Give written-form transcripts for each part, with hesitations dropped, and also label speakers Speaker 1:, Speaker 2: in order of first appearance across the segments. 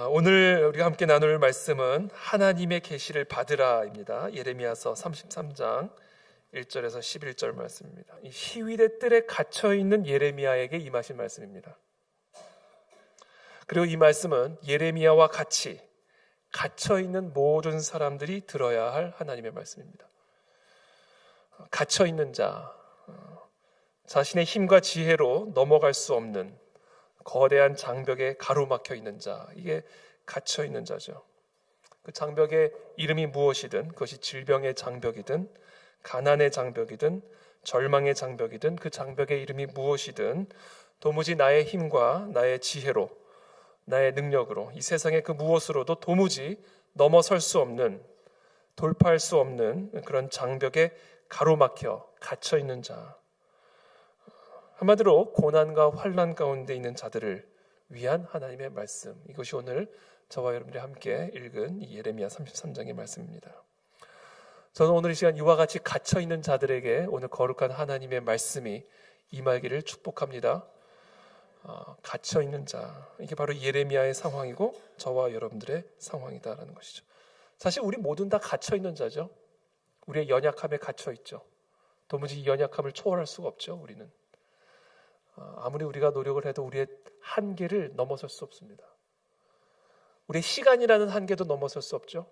Speaker 1: 오늘 우리가 함께 나눌 말씀은 하나님의 계시를 받으라입니다. 예레미야서 33장 1절에서 11절 말씀입니다. 이 시위대 뜰에 갇혀있는 예레미야에게 임하신 말씀입니다. 그리고 이 말씀은 예레미야와 같이 갇혀있는 모든 사람들이 들어야 할 하나님의 말씀입니다. 갇혀있는 자, 자신의 힘과 지혜로 넘어갈 수 없는 거대한 장벽에 가로막혀 있는 자, 이게 갇혀 있는 자죠. 그 장벽의 이름이 무엇이든, 그것이 질병의 장벽이든 가난의 장벽이든 절망의 장벽이든, 그 장벽의 이름이 무엇이든 도무지 나의 힘과 나의 지혜로, 나의 능력으로, 이 세상의 그 무엇으로도 도무지 넘어설 수 없는, 돌파할 수 없는 그런 장벽에 가로막혀 갇혀 있는 자, 한마디로 고난과 환난 가운데 있는 자들을 위한 하나님의 말씀, 이것이 오늘 저와 여러분들이 함께 읽은 이 예레미야 33장의 말씀입니다. 저는 오늘 이 시간 이와 같이 갇혀있는 자들에게 오늘 거룩한 하나님의 말씀이 임하기를 축복합니다. 갇혀있는 자, 이게 바로 예레미야의 상황이고 저와 여러분들의 상황이다라는 것이죠. 사실 우리 모두는 다 갇혀있는 자죠. 우리의 연약함에 갇혀있죠. 도무지 이 연약함을 초월할 수가 없죠. 우리는 아무리 우리가 노력을 해도 우리의 한계를 넘어설 수 없습니다. 우리의 시간이라는 한계도 넘어설 수 없죠.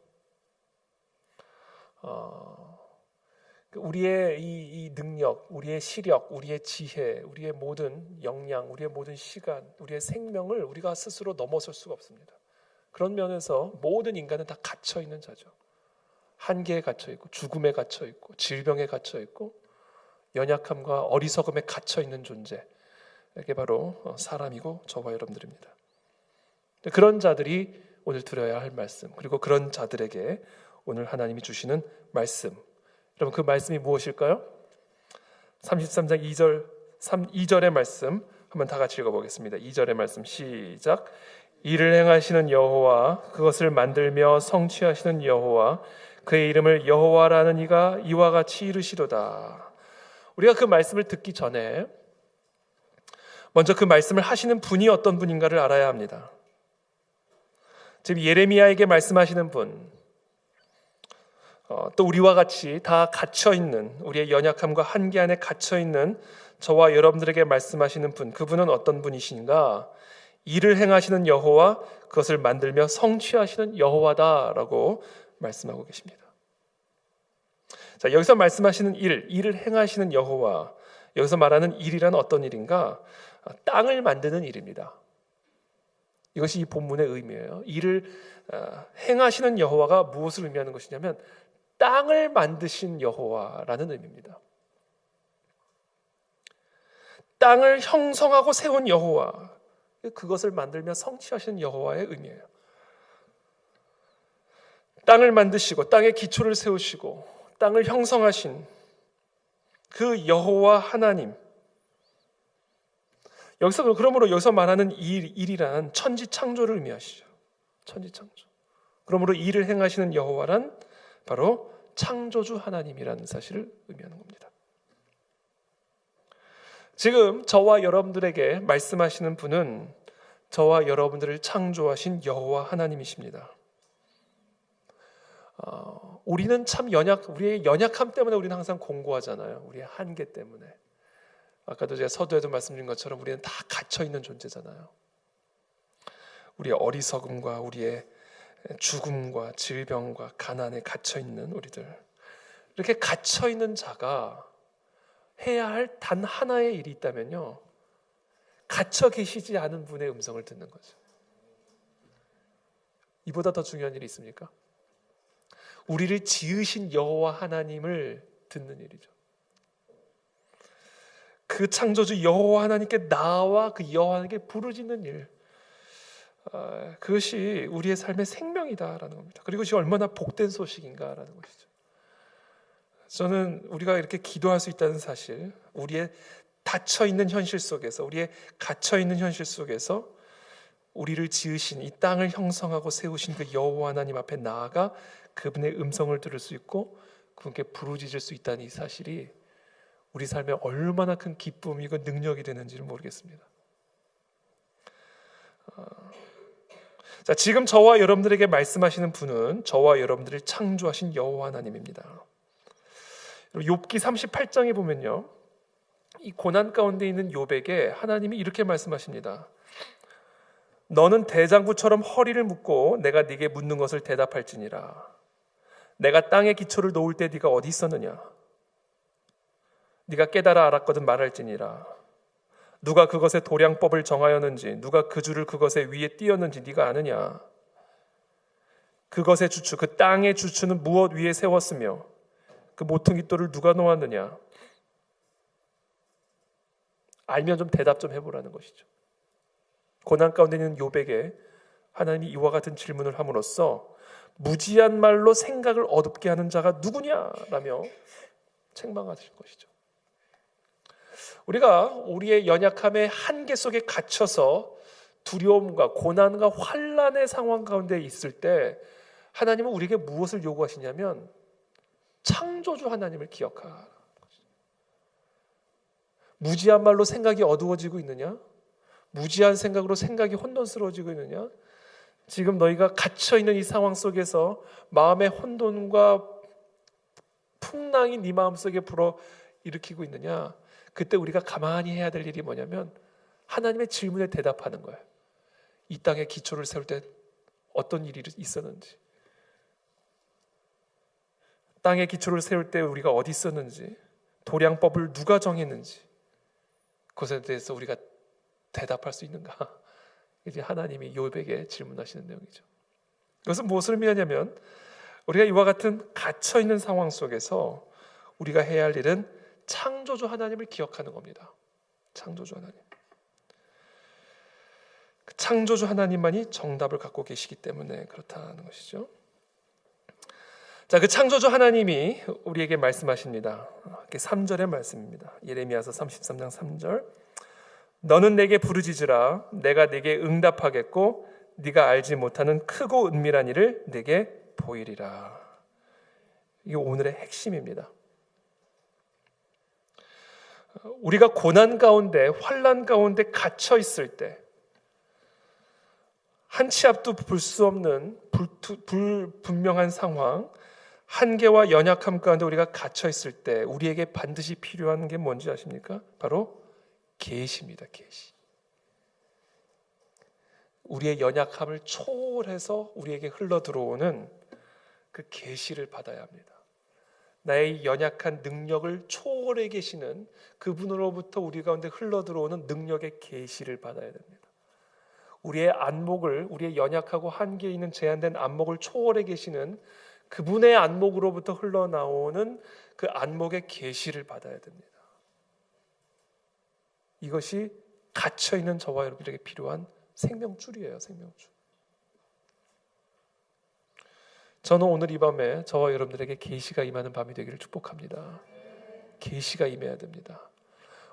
Speaker 1: 우리의 이 능력, 우리의 시력, 우리의 지혜, 우리의 모든 역량, 우리의 모든 시간, 우리의 생명을 우리가 스스로 넘어설 수가 없습니다. 그런 면에서 모든 인간은 다 갇혀 있는 자죠. 한계에 갇혀 있고, 죽음에 갇혀 있고, 질병에 갇혀 있고, 연약함과 어리석음에 갇혀 있는 존재, 이게 바로 사람이고 저와 여러분들입니다. 그런 자들이 오늘 들어야 할 말씀, 그리고 그런 자들에게 오늘 하나님이 주시는 말씀, 여러분 그 말씀이 무엇일까요? 33장 2절의 말씀 한번 다 같이 읽어보겠습니다. 2절의 말씀 시작. 이를 행하시는 여호와, 그것을 만들며 성취하시는 여호와, 그의 이름을 여호와라는 이가 이와 같이 이르시도다. 우리가 그 말씀을 듣기 전에 먼저 그 말씀을 하시는 분이 어떤 분인가를 알아야 합니다. 지금 예레미야에게 말씀하시는 분, 또 우리와 같이 다 갇혀있는, 우리의 연약함과 한계 안에 갇혀있는 저와 여러분들에게 말씀하시는 분, 그분은 어떤 분이신가? 일을 행하시는 여호와, 그것을 만들며 성취하시는 여호와다라고 말씀하고 계십니다. 자, 여기서 말씀하시는 일을 행하시는 여호와, 여기서 말하는 일이란 어떤 일인가? 땅을 만드는 일입니다. 이것이 이 본문의 의미예요. 일을 행하시는 여호와가 무엇을 의미하는 것이냐면 땅을 만드신 여호와라는 의미입니다. 땅을 형성하고 세운 여호와, 그것을 만들며 성취하시는 여호와의 의미예요. 땅을 만드시고 땅의 기초를 세우시고 땅을 형성하신 그 여호와 하나님, 그러므로 여기서 말하는 일이란 천지 창조를 의미하시죠. 천지 창조. 그러므로 일을 행하시는 여호와란 바로 창조주 하나님이라는 사실을 의미하는 겁니다. 지금 저와 여러분들에게 말씀하시는 분은 저와 여러분들을 창조하신 여호와 하나님이십니다. 우리는 참 우리의 연약함 때문에 우리는 항상 공고하잖아요. 우리의 한계 때문에. 아까도 제가 서두에도 말씀드린 것처럼 우리는 다 갇혀있는 존재잖아요. 우리의 어리석음과 우리의 죽음과 질병과 가난에 갇혀있는 우리들, 이렇게 갇혀있는 자가 해야 할 단 하나의 일이 있다면요, 갇혀 계시지 않은 분의 음성을 듣는 거죠. 이보다 더 중요한 일이 있습니까? 우리를 지으신 여호와 하나님을 듣는 일이죠. 그 창조주 여호와 하나님께 나와 그 여호와 하나님께 부르짖는 일, 그것이 우리의 삶의 생명이다라는 겁니다. 그리고 그것이 얼마나 복된 소식인가라는 것이죠. 저는 우리가 이렇게 기도할 수 있다는 사실, 우리의 닫혀있는 현실 속에서, 우리의 갇혀있는 현실 속에서 우리를 지으신, 이 땅을 형성하고 세우신 그 여호와 하나님 앞에 나아가 그분의 음성을 들을 수 있고 그분께 부르짖을 수 있다는 이 사실이 우리 삶에 얼마나 큰 기쁨이고 능력이 되는지를 모르겠습니다. 자, 지금 저와 여러분들에게 말씀하시는 분은 저와 여러분들을 창조하신 여호와 하나님입니다. 욥기 38장에 보면요, 이 고난 가운데 있는 욥에게 하나님이 이렇게 말씀하십니다. 너는 대장부처럼 허리를 묶고 내가 네게 묻는 것을 대답할지니라. 내가 땅의 기초를 놓을 때 네가 어디 있었느냐? 네가 깨달아 알았거든 말할지니라. 누가 그것의 도량법을 정하였는지, 누가 그 줄을 그것의 위에 띄었는지 네가 아느냐? 그것의 주추, 그 땅의 주추는 무엇 위에 세웠으며 그 모퉁이돌을 누가 놓았느냐? 알면 좀 대답 좀 해보라는 것이죠. 고난 가운데 있는 욥에게 하나님이 이와 같은 질문을 함으로써 무지한 말로 생각을 어둡게 하는 자가 누구냐라며 책망하실 것이죠. 우리가 우리의 연약함의 한계 속에 갇혀서 두려움과 고난과 환난의 상황 가운데 있을 때 하나님은 우리에게 무엇을 요구하시냐면 창조주 하나님을 기억하라. 무지한 말로 생각이 어두워지고 있느냐? 무지한 생각으로 생각이 혼돈스러워지고 있느냐? 지금 너희가 갇혀있는 이 상황 속에서 마음의 혼돈과 풍랑이 네 마음속에 불어일으키고 있느냐? 그때 우리가 가만히 해야 될 일이 뭐냐면 하나님의 질문에 대답하는 거예요. 이 땅에 기초를 세울 때 어떤 일이 있었는지, 땅에 기초를 세울 때 우리가 어디 있었는지, 도량법을 누가 정했는지, 그것에 대해서 우리가 대답할 수 있는가? 이제 하나님이 욥에게 질문하시는 내용이죠. 이것은 무엇을 의미하냐면 우리가 이와 같은 갇혀있는 상황 속에서 우리가 해야 할 일은 창조주 하나님을 기억하는 겁니다. 창조주 하나님. 창조주 하나님만이 정답을 갖고 계시기 때문에 그렇다는 것이죠. 자, 그 창조주 하나님이 우리에게 말씀하십니다. 3절의 말씀입니다. 예레미야서 33장 3절. 너는 내게 부르짖으라. 내가 내게 응답하겠고 네가 알지 못하는 크고 은밀한 일을 내게 보이리라. 이게 오늘의 핵심입니다. 우리가 고난 가운데, 환난 가운데 갇혀 있을 때, 한 치 앞도 볼 수 없는 불분명한 상황, 한계와 연약함 가운데 우리가 갇혀 있을 때 우리에게 반드시 필요한 게 뭔지 아십니까? 바로 계시입니다. 계시. 우리의 연약함을 초월해서 우리에게 흘러 들어오는 그 계시를 받아야 합니다. 나의 연약한 능력을 초월해 계시는 그분으로부터 우리 가운데 흘러 들어오는 능력의 계시를 받아야 됩니다. 우리의 안목을, 우리의 연약하고 한계에 있는 제한된 안목을 초월해 계시는 그분의 안목으로부터 흘러나오는 그 안목의 계시를 받아야 됩니다. 이것이 갇혀있는 저와 여러분에게 필요한 생명줄이에요. 생명줄. 저는 오늘 이 밤에 저와 여러분들에게 계시가 임하는 밤이 되기를 축복합니다. 계시가 임해야 됩니다.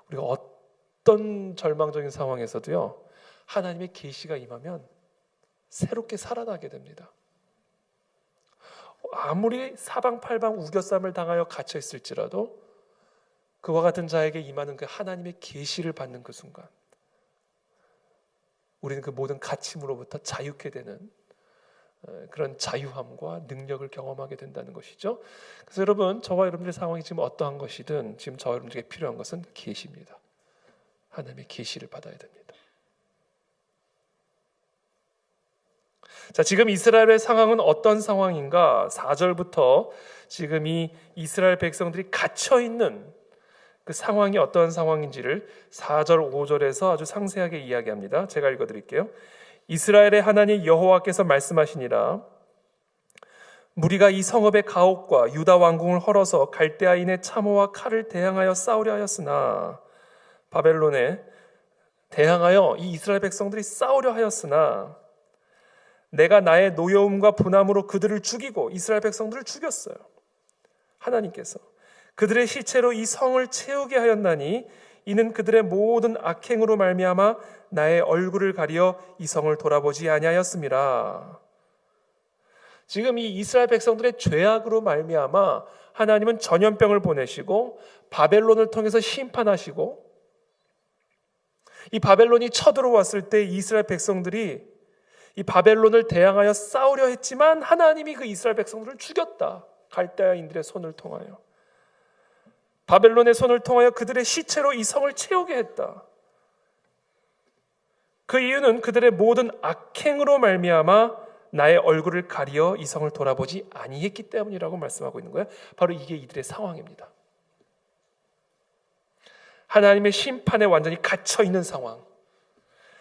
Speaker 1: 우리가 어떤 절망적인 상황에서도요, 하나님의 계시가 임하면 새롭게 살아나게 됩니다. 아무리 사방팔방 우겨쌈을 당하여 갇혀 있을지라도 그와 같은 자에게 임하는 그 하나님의 계시를 받는 그 순간 우리는 그 모든 갇힘으로부터 자유케 되는 그런 자유함과 능력을 경험하게 된다는 것이죠. 그래서 여러분, 저와 여러분들의 상황이 지금 어떠한 것이든 지금 저와 여러분들에게 필요한 것은 계시입니다. 하나님의 계시를 받아야 됩니다. 자, 지금 이스라엘의 상황은 어떤 상황인가? 4절부터 지금 이 이스라엘 백성들이 갇혀있는 그 상황이 어떠한 상황인지를 4절, 5절에서 아주 상세하게 이야기합니다. 제가 읽어드릴게요. 이스라엘의 하나님 여호와께서 말씀하시니라. 무리가 이 성읍의 가옥과 유다 왕궁을 헐어서 갈대아인의 참호와 칼을 대항하여 싸우려 하였으나, 바벨론에 대항하여 이 이스라엘 백성들이 싸우려 하였으나 내가 나의 노여움과 분함으로 그들을 죽이고 이스라엘 백성들을 죽였어요. 하나님께서 그들의 시체로 이 성을 채우게 하였나니 이는 그들의 모든 악행으로 말미암아 나의 얼굴을 가리어 이 성을 돌아보지 아니하였음이라. 지금 이 이스라엘 백성들의 죄악으로 말미암아 하나님은 전염병을 보내시고 바벨론을 통해서 심판하시고, 이 바벨론이 쳐들어왔을 때 이스라엘 백성들이 이 바벨론을 대항하여 싸우려 했지만 하나님이 그 이스라엘 백성들을 죽였다. 갈대아인들의 손을 통하여. 바벨론의 손을 통하여 그들의 시체로 이 성을 채우게 했다. 그 이유는 그들의 모든 악행으로 말미암아 나의 얼굴을 가리어 이 성을 돌아보지 아니했기 때문이라고 말씀하고 있는 거예요. 바로 이게 이들의 상황입니다. 하나님의 심판에 완전히 갇혀 있는 상황.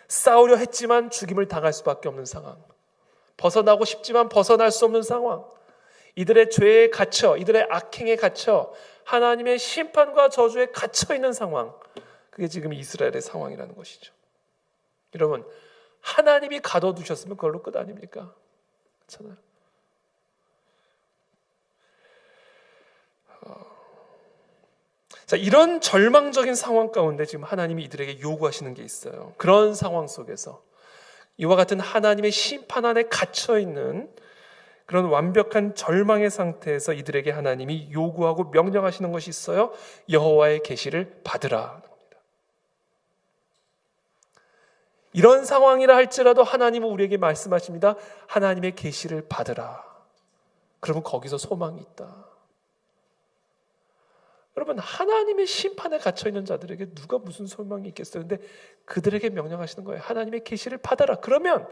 Speaker 1: 싸우려 했지만 죽임을 당할 수밖에 없는 상황. 벗어나고 싶지만 벗어날 수 없는 상황. 이들의 죄에 갇혀, 이들의 악행에 갇혀 하나님의 심판과 저주에 갇혀 있는 상황. 그게 지금 이스라엘의 상황이라는 것이죠. 여러분, 하나님이 가둬두셨으면 그걸로 끝 아닙니까? 그렇잖아요. 자, 이런 절망적인 상황 가운데 지금 하나님이 이들에게 요구하시는 게 있어요. 그런 상황 속에서 이와 같은 하나님의 심판 안에 갇혀 있는 그런 완벽한 절망의 상태에서 이들에게 하나님이 요구하고 명령하시는 것이 있어요. 여호와의 계시를 받으라. 이런 상황이라 할지라도 하나님은 우리에게 말씀하십니다. 하나님의 계시를 받으라. 그러면 거기서 소망이 있다. 여러분, 하나님의 심판에 갇혀있는 자들에게 누가 무슨 소망이 있겠어요? 근데 그들에게 명령하시는 거예요. 하나님의 계시를 받아라. 그러면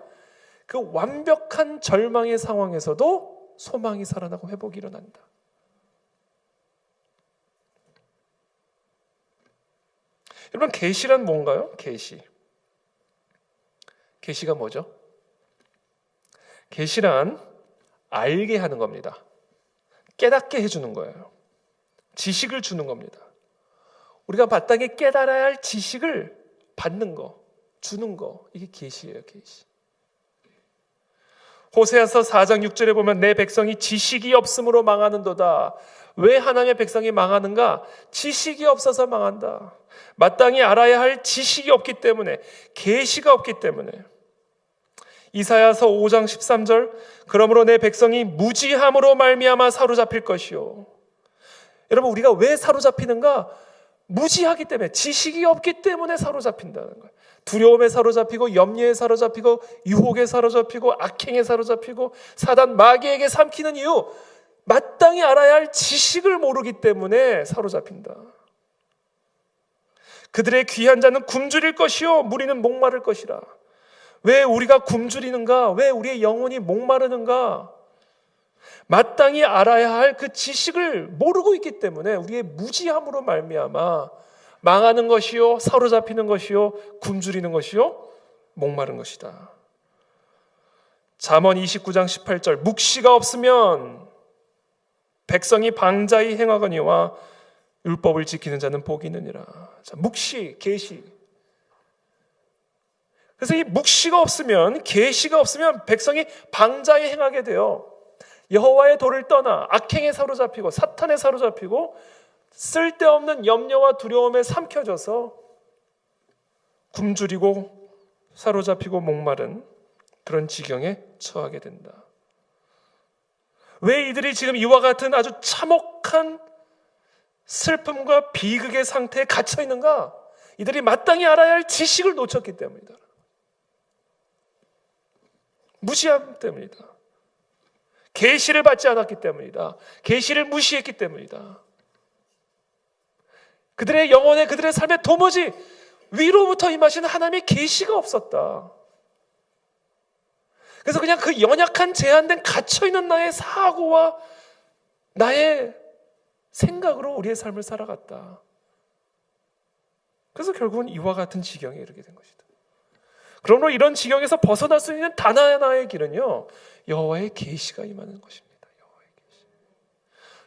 Speaker 1: 그 완벽한 절망의 상황에서도 소망이 살아나고 회복이 일어난다. 여러분, 계시란 뭔가요? 계시가 뭐죠? 계시란 알게 하는 겁니다. 깨닫게 해주는 거예요. 지식을 주는 겁니다. 우리가 마땅히 깨달아야 할 지식을 받는 거, 주는 거, 이게 계시예요. 계시. 호세아서 4장 6절에 보면 내 백성이 지식이 없음으로 망하는도다. 왜 하나님의 백성이 망하는가? 지식이 없어서 망한다. 마땅히 알아야 할 지식이 없기 때문에, 계시가 없기 때문에. 이사야서 5장 13절 그러므로 내 백성이 무지함으로 말미암아 사로잡힐 것이요. 여러분, 우리가 왜 사로잡히는가? 무지하기 때문에, 지식이 없기 때문에 사로잡힌다는 거예요. 두려움에 사로잡히고 염려에 사로잡히고 유혹에 사로잡히고 악행에 사로잡히고 사단 마귀에게 삼키는 이유, 마땅히 알아야 할 지식을 모르기 때문에 사로잡힌다. 그들의 귀한 자는 굶주릴 것이요 무리는 목마를 것이라. 왜 우리가 굶주리는가? 왜 우리의 영혼이 목마르는가? 마땅히 알아야 할 그 지식을 모르고 있기 때문에 우리의 무지함으로 말미암아 망하는 것이요, 사로잡히는 것이요, 굶주리는 것이요, 목마른 것이다. 잠언 29장 18절 묵시가 없으면 백성이 방자히 행하거니와 율법을 지키는 자는 복이 있느니라. 자, 묵시, 계시. 그래서 이 묵시가 없으면, 계시가 없으면 백성이 방자히 행하게 돼요. 여호와의 도를 떠나 악행에 사로잡히고 사탄에 사로잡히고 쓸데없는 염려와 두려움에 삼켜져서 굶주리고 사로잡히고 목마른 그런 지경에 처하게 된다. 왜 이들이 지금 이와 같은 아주 참혹한 슬픔과 비극의 상태에 갇혀 있는가? 이들이 마땅히 알아야 할 지식을 놓쳤기 때문이다. 무시함 때문이다. 계시를 받지 않았기 때문이다. 계시를 무시했기 때문이다. 그들의 영혼에, 그들의 삶에 도무지 위로부터 임하시는 하나님의 계시가 없었다. 그래서 그냥 그 연약한 제한된 갇혀있는 나의 사고와 나의 생각으로 우리의 삶을 살아갔다. 그래서 결국은 이와 같은 지경에 이르게 된 것이다. 그러므로 이런 지경에서 벗어날 수 있는 단 하나의 길은요, 여호와의 계시가 임하는 것입니다. 여호와의 계시.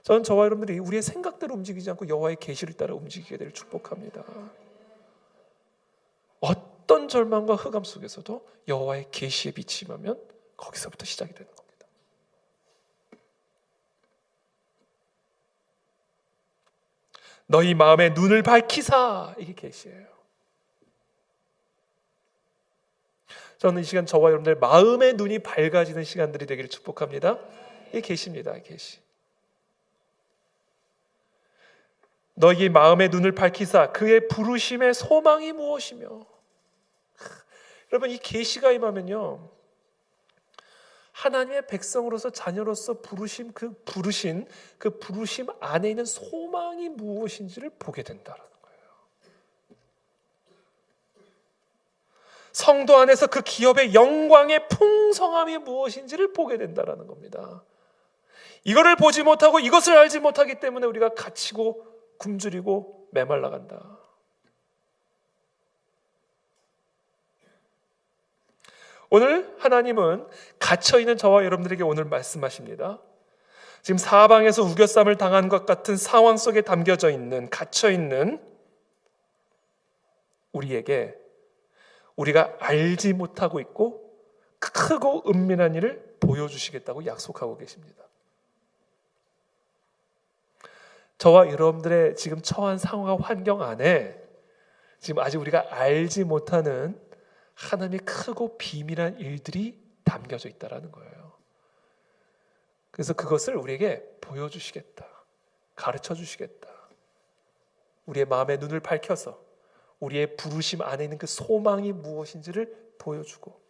Speaker 1: 저는 저와 여러분들이 우리의 생각대로 움직이지 않고 여호와의 계시를 따라 움직이게 될 축복합니다. 어떤 절망과 흑암 속에서도 여호와의 계시의 빛이 임하면 거기서부터 시작이 되는 겁니다. 너희 마음의 눈을 밝히사, 이게 계시예요. 저는 이 시간 저와 여러분들 마음의 눈이 밝아지는 시간들이 되기를 축복합니다. 이게 계시입니다. 계시. 너희 마음의 눈을 밝히사 그의 부르심의 소망이 무엇이며. 여러분, 이 계시가 임하면요, 하나님의 백성으로서 자녀로서 부르신 그 부르심 안에 있는 소망이 무엇인지를 보게 된다라는 거예요. 성도 안에서 그 기업의 영광의 풍성함이 무엇인지를 보게 된다라는 겁니다. 이거를 보지 못하고 이것을 알지 못하기 때문에 우리가 갇히고 굶주리고 메말라간다. 오늘 하나님은 갇혀있는 저와 여러분들에게 오늘 말씀하십니다. 지금 사방에서 우겨쌈을 당한 것 같은 상황 속에 담겨져 있는, 갇혀있는 우리에게 우리가 알지 못하고 있고 크고 은밀한 일을 보여주시겠다고 약속하고 계십니다. 저와 여러분들의 지금 처한 상황과 환경 안에 지금 아직 우리가 알지 못하는 하나님의 크고 비밀한 일들이 담겨져 있다는 거예요. 그래서 그것을 우리에게 보여주시겠다, 가르쳐 주시겠다. 우리의 마음의 눈을 밝혀서 우리의 부르심 안에 있는 그 소망이 무엇인지를 보여주고,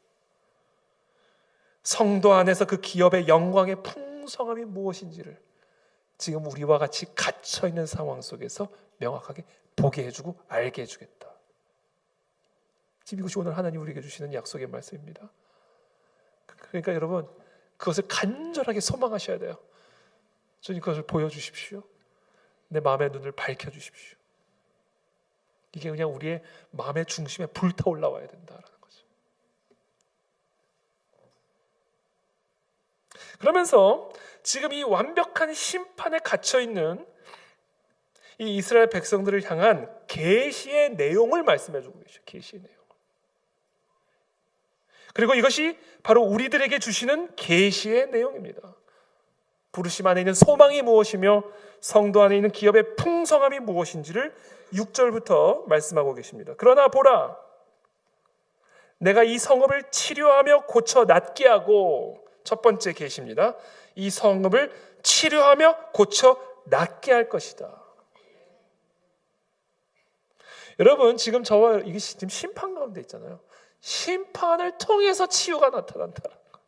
Speaker 1: 성도 안에서 그 기업의 영광의 풍성함이 무엇인지를 지금 우리와 같이 갇혀있는 상황 속에서 명확하게 보게 해주고 알게 해주겠다. 지금 이것이 오늘 하나님 우리에게 주시는 약속의 말씀입니다. 그러니까 여러분, 그것을 간절하게 소망하셔야 돼요. 주님, 그것을 보여주십시오. 내 마음의 눈을 밝혀주십시오. 이게 그냥 우리의 마음의 중심에 불타올라와야 된다라는 거죠. 그러면서 지금 이 완벽한 심판에 갇혀있는 이 이스라엘 백성들을 향한 계시의 내용을 말씀해주고 계셔요. 계시의 내용. 그리고 이것이 바로 우리들에게 주시는 계시의 내용입니다. 부르심 안에 있는 소망이 무엇이며 성도 안에 있는 기업의 풍성함이 무엇인지를 6절부터 말씀하고 계십니다. 그러나 보라, 내가 이 성읍을 치료하며 고쳐 낫게 하고, 첫 번째 계시입니다. 이 성읍을 치료하며 고쳐 낫게 할 것이다. 여러분, 지금 저와 이게 지금 심판 가운데 있잖아요. 심판을 통해서 치유가 나타난다는 거.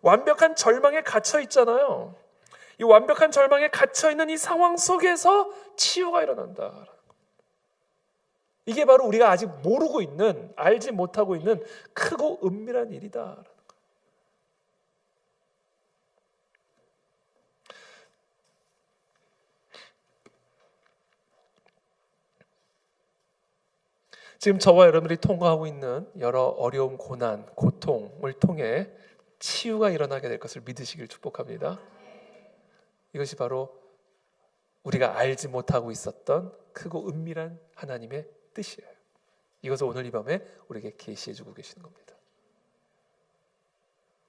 Speaker 1: 완벽한 절망에 갇혀 있잖아요. 이 완벽한 절망에 갇혀 있는 이 상황 속에서 치유가 일어난다. 이게 바로 우리가 아직 모르고 있는, 알지 못하고 있는 크고 은밀한 일이다. 지금 저와 여러분들이 통과하고 있는 여러 어려움, 고난, 고통을 통해 치유가 일어나게 될 것을 믿으시길 축복합니다. 이것이 바로 우리가 알지 못하고 있었던 크고 은밀한 하나님의 뜻이에요. 이것을 오늘 이 밤에 우리에게 계시해 주고 계시는 겁니다.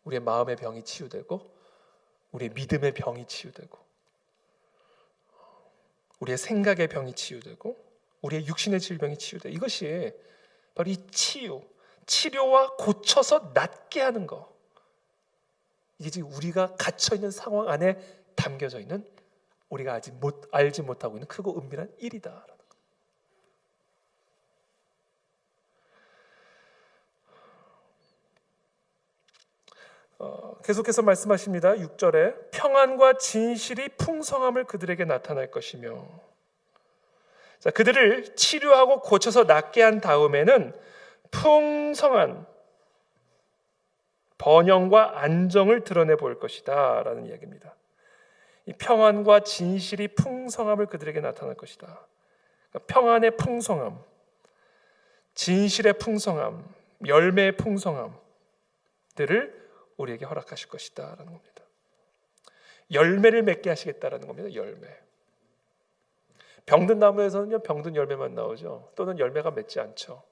Speaker 1: 우리의 마음의 병이 치유되고, 우리의 믿음의 병이 치유되고, 우리의 생각의 병이 치유되고, 우리의 육신의 질병이 치유되고, 이것이 바로 이 치료와 고쳐서 낫게 하는 것. 이게 지금 우리가 갇혀있는 상황 안에 담겨져 있는, 우리가 아직 알지 못하고 있는 크고 은밀한 일이다. 계속해서 말씀하십니다. 6절에 평안과 진실이 풍성함을 그들에게 나타날 것이며, 자, 그들을 치료하고 고쳐서 낫게 한 다음에는 풍성한 번영과 안정을 드러내 볼 것이다 라는 이야기입니다. 이 평안과 진실이 풍성함을 그들에게 나타날 것이다. 그러니까 평안의 풍성함, 진실의 풍성함, 열매의 풍성함들을 우리에게 허락하실 것이다 라는 겁니다. 열매를 맺게 하시겠다라는 겁니다. 열매. 병든 나무에서는요, 병든 열매만 나오죠. 또는 열매가 맺지 않죠.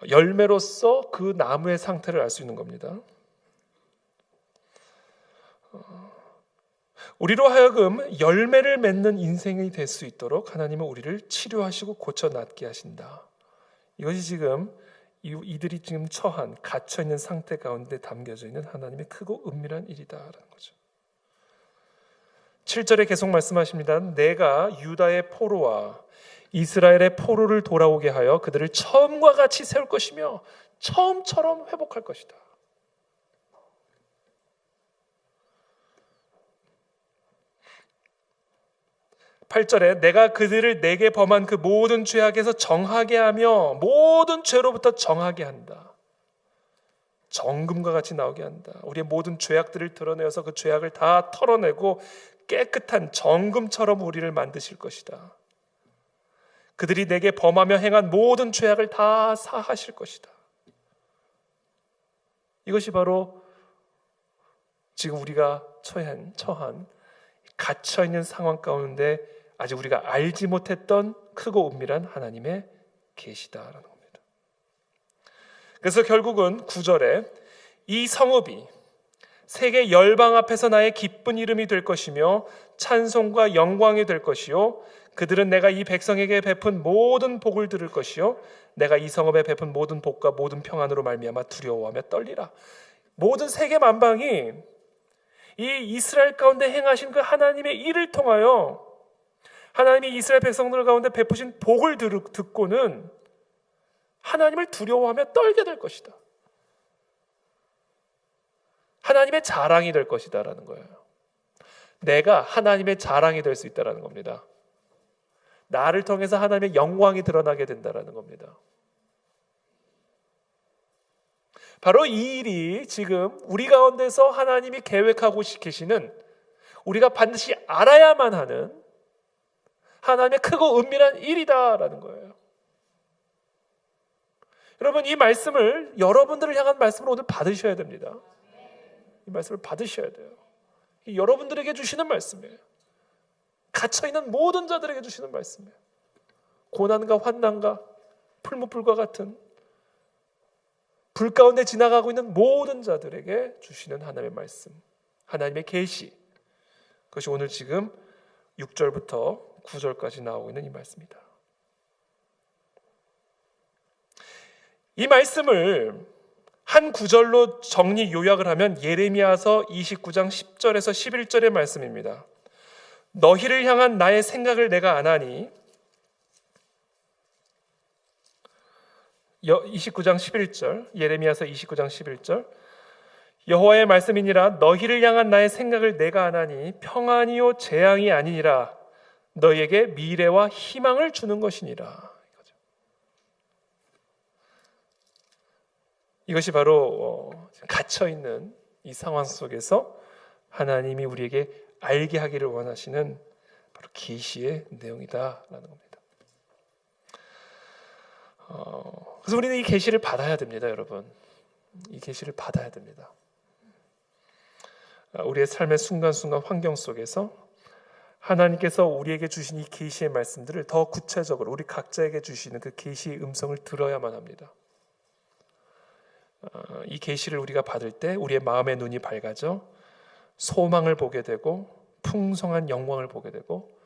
Speaker 1: 열매로서 그 나무의 상태를 알 수 있는 겁니다. 우리로 하여금 열매를 맺는 인생이 될 수 있도록 하나님은 우리를 치료하시고 고쳐 낫게 하신다. 이것이 지금 이들이 지금 처한, 갇혀 있는 상태 가운데 담겨져 있는 하나님의 크고 은밀한 일이다라는 거죠. 7절에 계속 말씀하십니다. 내가 유다의 포로와 이스라엘의 포로를 돌아오게 하여 그들을 처음과 같이 세울 것이며 처음처럼 회복할 것이다. 8절에 내가 그들을 내게 범한 그 모든 죄악에서 정하게 하며 모든 죄로부터 정하게 한다. 정금과 같이 나오게 한다. 우리의 모든 죄악들을 드러내어서 그 죄악을 다 털어내고 깨끗한 정금처럼 우리를 만드실 것이다. 그들이 내게 범하며 행한 모든 죄악을 다 사하실 것이다. 이것이 바로 지금 우리가 처한 갇혀있는 상황 가운데 아직 우리가 알지 못했던 크고 은밀한 하나님의 계시다라는 겁니다. 그래서 결국은 9절에 이 성읍이 세계 열방 앞에서 나의 기쁜 이름이 될 것이며 찬송과 영광이 될 것이요 그들은 내가 이 백성에게 베푼 모든 복을 들을 것이요 내가 이 성읍에 베푼 모든 복과 모든 평안으로 말미암아 두려워하며 떨리라. 모든 세계 만방이 이 이스라엘 가운데 행하신 그 하나님의 일을 통하여 하나님이 이스라엘 백성들 가운데 베푸신 복을 듣고는 하나님을 두려워하며 떨게 될 것이다. 하나님의 자랑이 될 것이다라는 거예요. 내가 하나님의 자랑이 될 수 있다라는 겁니다. 나를 통해서 하나님의 영광이 드러나게 된다라는 겁니다. 바로 이 일이 지금 우리 가운데서 하나님이 계획하고 계시는 우리가 반드시 알아야만 하는 하나님의 크고 은밀한 일이다라는 거예요. 여러분 이 말씀을 여러분들을 향한 말씀을 오늘 받으셔야 됩니다. 이 말씀을 받으셔야 돼요. 여러분들에게 주시는 말씀이에요. 갇혀있는 모든 자들에게 주시는 말씀이에요. 고난과 환난과 풀무불과 같은 불 가운데 지나가고 있는 모든 자들에게 주시는 하나님의 말씀, 하나님의 계시, 그것이 오늘 지금 6절부터 9절까지 나오고 있는 이 말씀입니다. 이 말씀을 한 구절로 정리 요약을 하면 예레미야서 29장 10절에서 11절의 말씀입니다. 너희를 향한 나의 생각을 내가 아나니 29장 11절 예레미야서 29장 11절 여호와의 말씀이니라 너희를 향한 나의 생각을 내가 아나니 평안이요 재앙이 아니니라 너희에게 미래와 희망을 주는 것이니라. 이것이 바로 갇혀있는 이 상황 속에서 하나님이 우리에게 알게 하기를 원하시는 바로 계시의 내용이다라는 겁니다. 그래서 우리는 이 계시를 받아야 됩니다, 여러분. 이 계시를 받아야 됩니다. 우리의 삶의 순간순간 환경 속에서 하나님께서 우리에게 주신 이 계시의 말씀들을 더 구체적으로 우리 각자에게 주시는 그 계시의 음성을 들어야만 합니다. 이 계시를 우리가 받을 때 우리의 마음의 눈이 밝아져 소망을 보게 되고 풍성한 영광을 보게 되고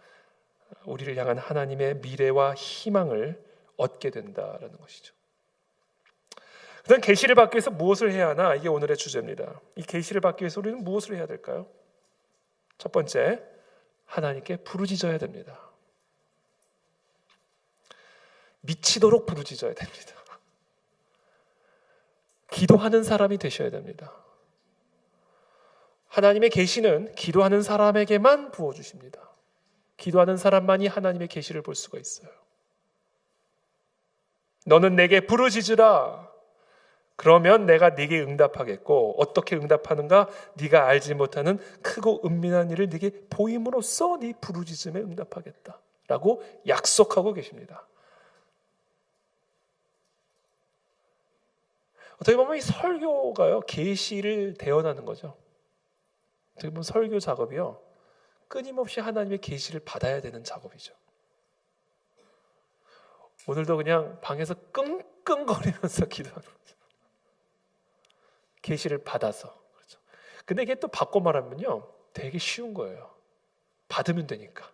Speaker 1: 우리를 향한 하나님의 미래와 희망을 얻게 된다라는 것이죠. 그다음 계시를 받기 위해서 무엇을 해야 하나? 이게 오늘의 주제입니다. 이 계시를 받기 위해서 우리는 무엇을 해야 될까요? 첫 번째, 하나님께 부르짖어야 됩니다. 미치도록 부르짖어야 됩니다. 기도하는 사람이 되셔야 됩니다. 하나님의 계시는 기도하는 사람에게만 부어주십니다. 기도하는 사람만이 하나님의 계시를 볼 수가 있어요. 너는 내게 부르짖으라. 그러면 내가 네게 응답하겠고 어떻게 응답하는가? 네가 알지 못하는 크고 은밀한 일을 네게 보임으로써 네 부르짖음에 응답하겠다 라고 약속하고 계십니다. 어떻게 보면 이 설교가요 계시를 대언하는 거죠. 어떻게 보면 설교 작업이요 끊임없이 하나님의 계시를 받아야 되는 작업이죠. 오늘도 그냥 방에서 끙끙거리면서 기도하는 거죠. 계시를 받아서. 그렇죠. 근데 이게 또 바꿔 말하면요 되게 쉬운 거예요. 받으면 되니까.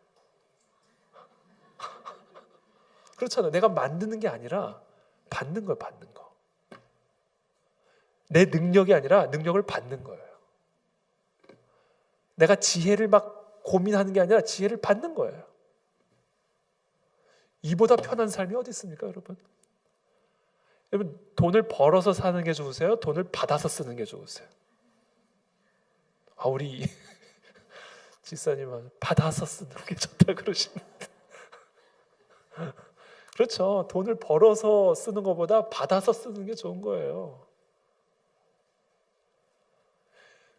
Speaker 1: 그렇잖아요. 내가 만드는 게 아니라 받는 거예요. 받는 거. 내 능력이 아니라 능력을 받는 거예요. 내가 지혜를 막 고민하는 게 아니라 지혜를 받는 거예요. 이보다 편한 삶이 어디 있습니까, 여러분? 여러분, 돈을 벌어서 사는 게 좋으세요? 돈을 받아서 쓰는 게 좋으세요? 우리 집사님은 받아서 쓰는 게 좋다 그러시는데 그렇죠. 돈을 벌어서 쓰는 것보다 받아서 쓰는 게 좋은 거예요.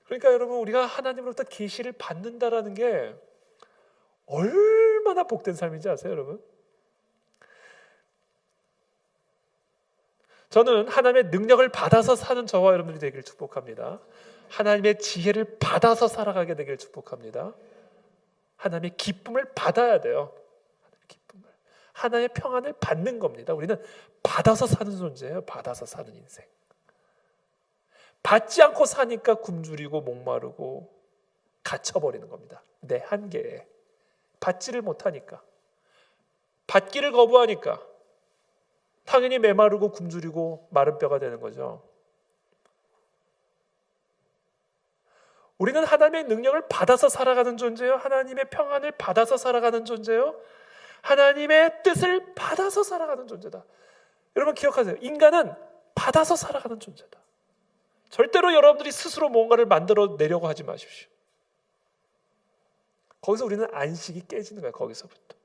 Speaker 1: 그러니까 여러분, 우리가 하나님으로부터 계시를 받는다라는 게 얼마나 복된 삶인지 아세요, 여러분? 저는 하나님의 능력을 받아서 사는 저와 여러분들이 되기를 축복합니다. 하나님의 지혜를 받아서 살아가게 되기를 축복합니다. 하나님의 기쁨을 받아야 돼요. 하나님의 기쁨을. 하나님의 평안을 받는 겁니다. 우리는 받아서 사는 존재예요. 받아서 사는 인생. 받지 않고 사니까 굶주리고 목마르고 갇혀버리는 겁니다. 내 한계에. 받지를 못하니까. 받기를 거부하니까 당연히 메마르고 굶주리고 마른 뼈가 되는 거죠. 우리는 하나님의 능력을 받아서 살아가는 존재예요. 하나님의 평안을 받아서 살아가는 존재예요. 하나님의 뜻을 받아서 살아가는 존재다. 여러분 기억하세요. 인간은 받아서 살아가는 존재다. 절대로 여러분들이 스스로 뭔가를 만들어내려고 하지 마십시오. 거기서 우리는 안식이 깨지는 거예요. 거기서부터.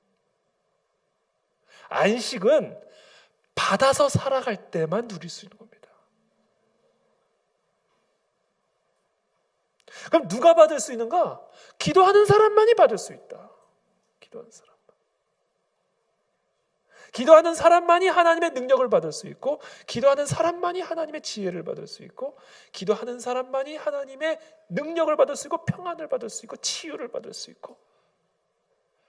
Speaker 1: 안식은 받아서 살아갈 때만 누릴 수 있는 겁니다. 그럼 누가 받을 수 있는가? 기도하는 사람만이 받을 수 있다. 기도하는 사람. 기도하는 사람만이 하나님의 능력을 받을 수 있고, 기도하는 사람만이 하나님의 지혜를 받을 수 있고, 기도하는 사람만이 하나님의 능력을 받을 수 있고, 평안을 받을 수 있고, 치유를 받을 수 있고,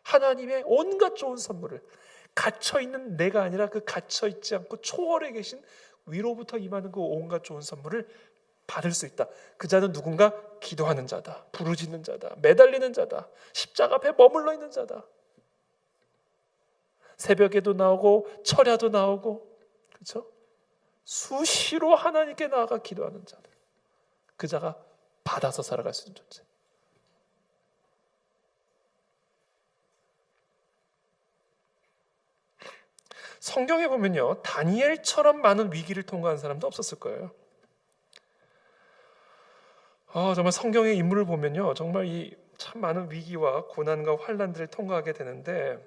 Speaker 1: 하나님의 온갖 좋은 선물을, 갇혀있는 내가 아니라 그 갇혀있지 않고 초월해 계신 위로부터 임하는 그 온갖 좋은 선물을 받을 수 있다. 그 자는 누군가 기도하는 자다. 부르짖는 자다. 매달리는 자다. 십자가 앞에 머물러 있는 자다. 새벽에도 나오고 철야도 나오고, 그렇죠? 수시로 하나님께 나아가 기도하는 자들. 그 자가 받아서 살아갈 수 있는 존재. 성경에 보면요, 다니엘처럼 많은 위기를 통과한 사람도 없었을 거예요. 정말 성경의 인물을 보면요, 정말 이 참 많은 위기와 고난과 환난들을 통과하게 되는데,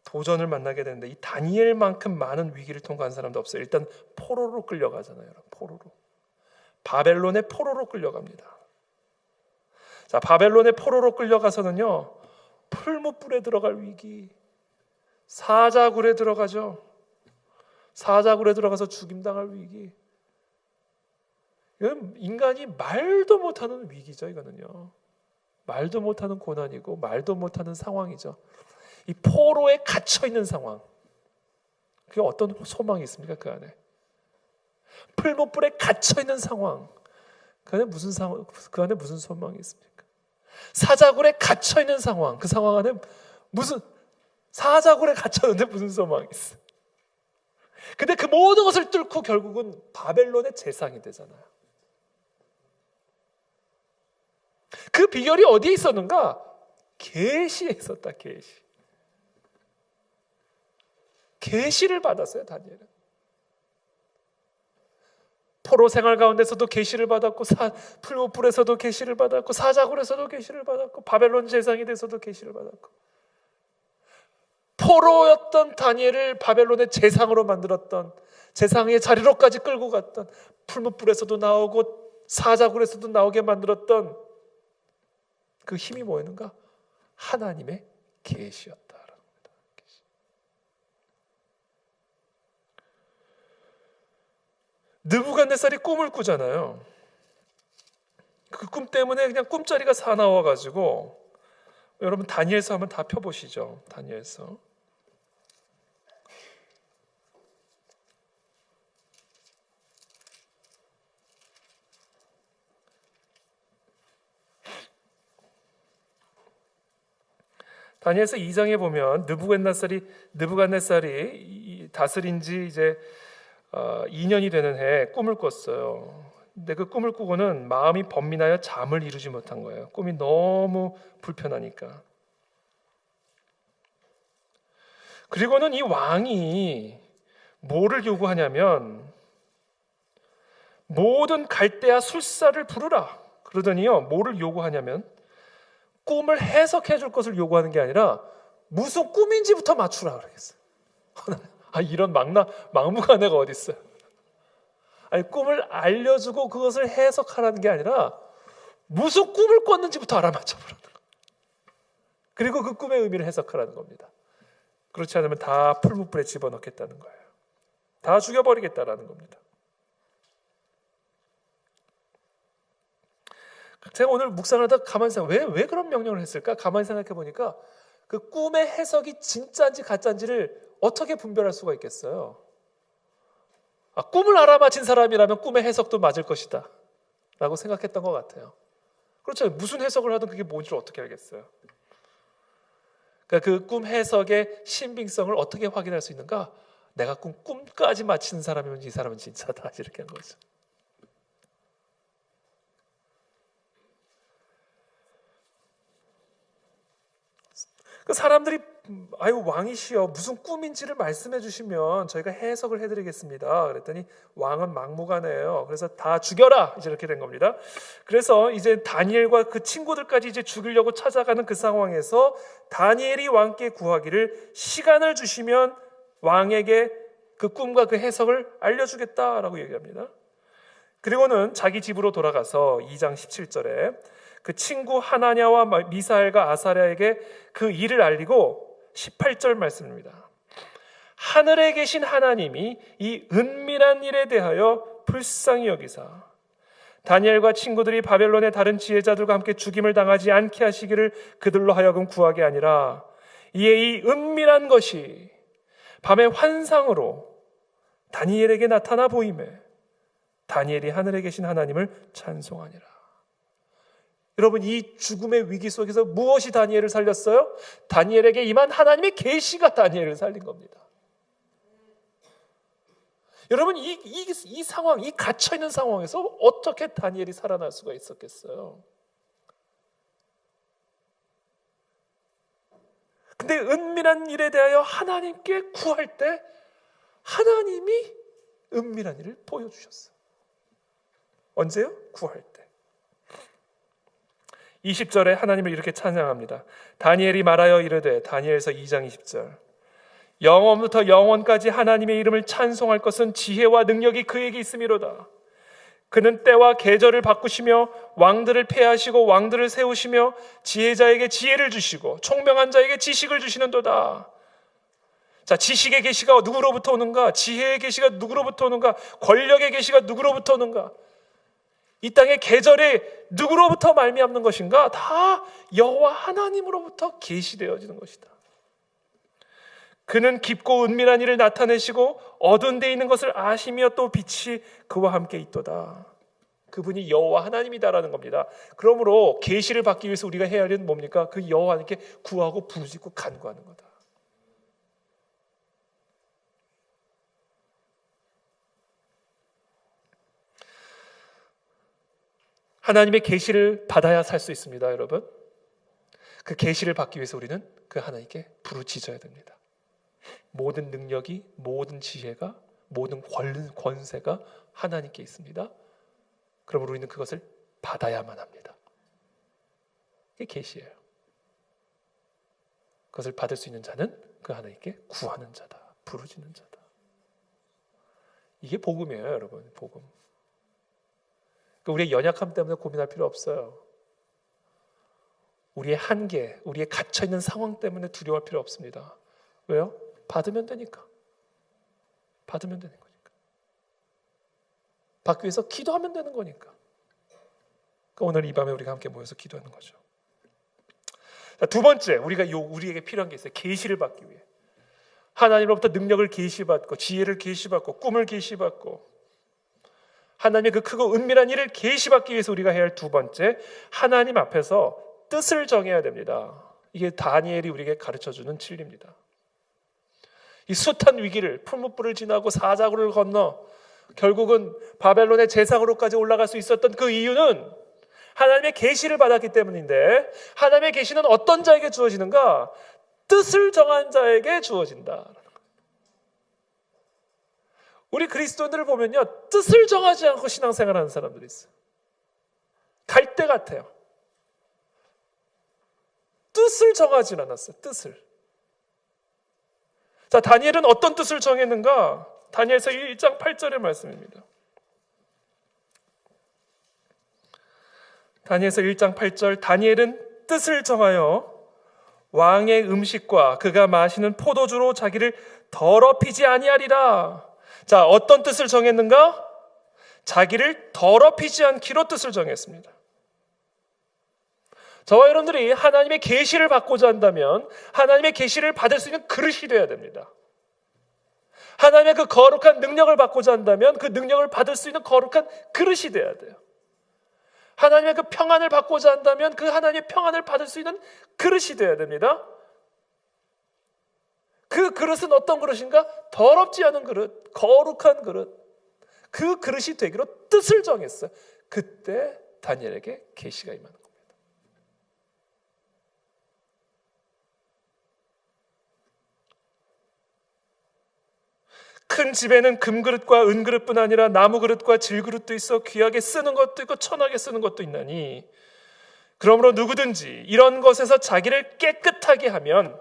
Speaker 1: 도전을 만나게 되는데, 이 다니엘만큼 많은 위기를 통과한 사람도 없어요. 일단 포로로 끌려가잖아요. 포로로. 바벨론의 포로로 끌려갑니다. 자, 바벨론의 포로로 끌려가서는요, 풀무불에 들어갈 위기, 사자굴에 들어가죠. 사자굴에 들어가서 죽임당할 위기. 이건 인간이 말도 못하는 위기죠. 이거는요, 말도 못하는 고난이고 말도 못하는 상황이죠. 이 포로에 갇혀있는 상황, 그게 어떤 소망이 있습니까? 그 안에 풀무불에 갇혀있는 상황, 그 안에 무슨 상황, 그 안에 무슨 소망이 있습니까? 사자굴에 갇혀있는 상황, 그 상황 안에 무슨, 사자굴에 갇혔는데 무슨 소망이 있어? 근데 그 모든 것을 뚫고 결국은 바벨론의 재상이 되잖아요. 그 비결이 어디에 있었는가? 계시에 있었다. 계시를 받았어요. 다니엘은 포로 생활 가운데서도 계시를 받았고, 풀무불에서도 계시를 받았고, 사자굴에서도 계시를 받았고, 바벨론 재상이 돼서도 계시를 받았고, 포로였던 다니엘을 바벨론의 재상으로 만들었던, 재상의 자리로까지 끌고 갔던, 풀무불에서도 나오고 사자굴에서도 나오게 만들었던 그 힘이 뭐였는가? 하나님의 계시였다라는 겁니다. 느부갓네살이 꿈을 꾸잖아요. 그 꿈 때문에 그냥 꿈자리가 사나워가지고, 여러분 다니엘서 한번 다 펴보시죠. 다니엘서. 다니엘서 2장에 보면 느부갓네살이 다스린 지 이제 2년이 되는 해에 꿈을 꿨어요. 근데 그 꿈을 꾸고는 마음이 번민하여 잠을 이루지 못한 거예요. 꿈이 너무 불편하니까. 그리고는 이 왕이 뭐를 요구하냐면 모든 갈대와 술사를 부르라. 그러더니요, 뭐를 요구하냐면 꿈을 해석해 줄 것을 요구하는 게 아니라 무슨 꿈인지부터 맞추라 그러겠어요. 이런 막무가내가 어디 있어요? 꿈을 알려주고 그것을 해석하라는 게 아니라 무슨 꿈을 꿨는지부터 알아맞혀보라는 거예요. 그리고 그 꿈의 의미를 해석하라는 겁니다. 그렇지 않으면 다 풀무불에 집어넣겠다는 거예요. 다 죽여버리겠다라는 겁니다. 제가 오늘 묵상하다 가만히 생각해, 왜 그런 명령을 했을까? 가만히 생각해 보니까 그 꿈의 해석이 진짜인지 가짜인지를 어떻게 분별할 수가 있겠어요? 꿈을 알아맞힌 사람이라면 꿈의 해석도 맞을 것이다 라고 생각했던 것 같아요. 그렇죠. 무슨 해석을 하든 그게 뭔지를 어떻게 알겠어요? 그러니까 그 꿈 해석의 신빙성을 어떻게 확인할 수 있는가? 내가 꿈까지 맞히는 사람이면 이 사람은 진짜다 이렇게 한 거죠. 그 사람들이 왕이시여 무슨 꿈인지를 말씀해 주시면 저희가 해석을 해드리겠습니다. 그랬더니 왕은 막무가내예요. 그래서 다 죽여라 이제 이렇게 된 겁니다. 그래서 이제 다니엘과 그 친구들까지 이제 죽이려고 찾아가는 그 상황에서 다니엘이 왕께 구하기를 시간을 주시면 왕에게 그 꿈과 그 해석을 알려주겠다라고 얘기합니다. 그리고는 자기 집으로 돌아가서 2장 17절에 그 친구 하나냐와 미사엘과 아사랴에게 그 일을 알리고 18절 말씀입니다. 하늘에 계신 하나님이 이 은밀한 일에 대하여 불쌍히 여기사 다니엘과 친구들이 바벨론의 다른 지혜자들과 함께 죽임을 당하지 않게 하시기를 그들로 하여금 구하게 아니라 이에 이 은밀한 것이 밤의 환상으로 다니엘에게 나타나 보이매 다니엘이 하늘에 계신 하나님을 찬송하니라. 여러분, 이 죽음의 위기 속에서 무엇이 다니엘을 살렸어요? 다니엘에게 임한 하나님의 계시가 다니엘을 살린 겁니다. 여러분, 이 상황, 이 갇혀있는 상황에서 어떻게 다니엘이 살아날 수가 있었겠어요? 근데 은밀한 일에 대하여 하나님께 구할 때 하나님이 은밀한 일을 보여주셨어요. 언제요? 구할 때. 20절에 하나님을 이렇게 찬양합니다. 다니엘이 말하여 이르되, 다니엘서 2장 20절, 영원부터 영원까지 하나님의 이름을 찬송할 것은 지혜와 능력이 그에게 있음이로다. 그는 때와 계절을 바꾸시며 왕들을 폐하시고 왕들을 세우시며 지혜자에게 지혜를 주시고 총명한 자에게 지식을 주시는도다. 자, 지식의 계시가 누구로부터 오는가? 지혜의 계시가 누구로부터 오는가? 권력의 계시가 누구로부터 오는가? 이 땅의 계절이 누구로부터 말미암는 것인가? 다 여호와 하나님으로부터 계시되어지는 것이다. 그는 깊고 은밀한 일을 나타내시고 어두운 데 있는 것을 아시며 또 빛이 그와 함께 있도다. 그분이 여호와 하나님이다라는 겁니다. 그러므로 계시를 받기 위해서 우리가 해야 할 일은 뭡니까? 그 여호와 하나님께 구하고 부르짖고 간구하는 거다. 하나님의 계시를 받아야 살 수 있습니다, 여러분. 그 계시를 받기 위해서 우리는 그 하나님께 부르짖어야 됩니다. 모든 능력이, 모든 지혜가, 모든 권세가 하나님께 있습니다. 그러므로 우리는 그것을 받아야만 합니다. 이게 계시예요. 그것을 받을 수 있는 자는 그 하나님께 구하는 자다, 부르짖는 자다. 이게 복음이에요, 여러분. 복음. 우리의 연약함 때문에 고민할 필요 없어요. 우리의 한계, 우리의 갇혀있는 상황 때문에 두려워할 필요 없습니다. 왜요? 받으면 되니까. 받으면 되는 거니까. 받기 위해서 기도하면 되는 거니까. 그러니까 오늘 이 밤에 우리가 함께 모여서 기도하는 거죠. 자, 두 번째, 우리에게 필요한 게 있어요. 계시를 받기 위해. 하나님으로부터 능력을 계시받고, 지혜를 계시받고, 꿈을 계시받고, 하나님의 그 크고 은밀한 일을 계시받기 위해서 우리가 해야 할 두 번째, 하나님 앞에서 뜻을 정해야 됩니다. 이게 다니엘이 우리에게 가르쳐주는 진리입니다. 이 숱한 위기를, 풀무불을 지나고 사자굴을 건너 결국은 바벨론의 제사장으로까지 올라갈 수 있었던 그 이유는 하나님의 계시를 받았기 때문인데, 하나님의 계시는 어떤 자에게 주어지는가? 뜻을 정한 자에게 주어진다. 우리 그리스도인들을 보면요, 뜻을 정하지 않고 신앙생활하는 사람들이 있어요. 갈대 같아요. 뜻을 정하진 않았어요. 뜻을. 자, 다니엘은 어떤 뜻을 정했는가? 다니엘서 1장 8절의 말씀입니다. 다니엘서 1장 8절, 다니엘은 뜻을 정하여 왕의 음식과 그가 마시는 포도주로 자기를 더럽히지 아니하리라. 자, 어떤 뜻을 정했는가? 자기를 더럽히지 않기로 뜻을 정했습니다. 저와 여러분들이 하나님의 계시를 받고자 한다면 하나님의 계시를 받을 수 있는 그릇이 되어야 됩니다. 하나님의 그 거룩한 능력을 받고자 한다면 그 능력을 받을 수 있는 거룩한 그릇이 되어야 돼요. 하나님의 그 평안을 받고자 한다면 그 하나님의 평안을 받을 수 있는 그릇이 되어야 됩니다. 그 그릇은 어떤 그릇인가? 더럽지 않은 그릇, 거룩한 그릇. 그 그릇이 되기로 뜻을 정했어요. 그때 다니엘에게 계시가 임하는 겁니다. 큰 집에는 금그릇과 은그릇뿐 아니라 나무그릇과 질그릇도 있어 귀하게 쓰는 것도 있고 천하게 쓰는 것도 있나니 그러므로 누구든지 이런 것에서 자기를 깨끗하게 하면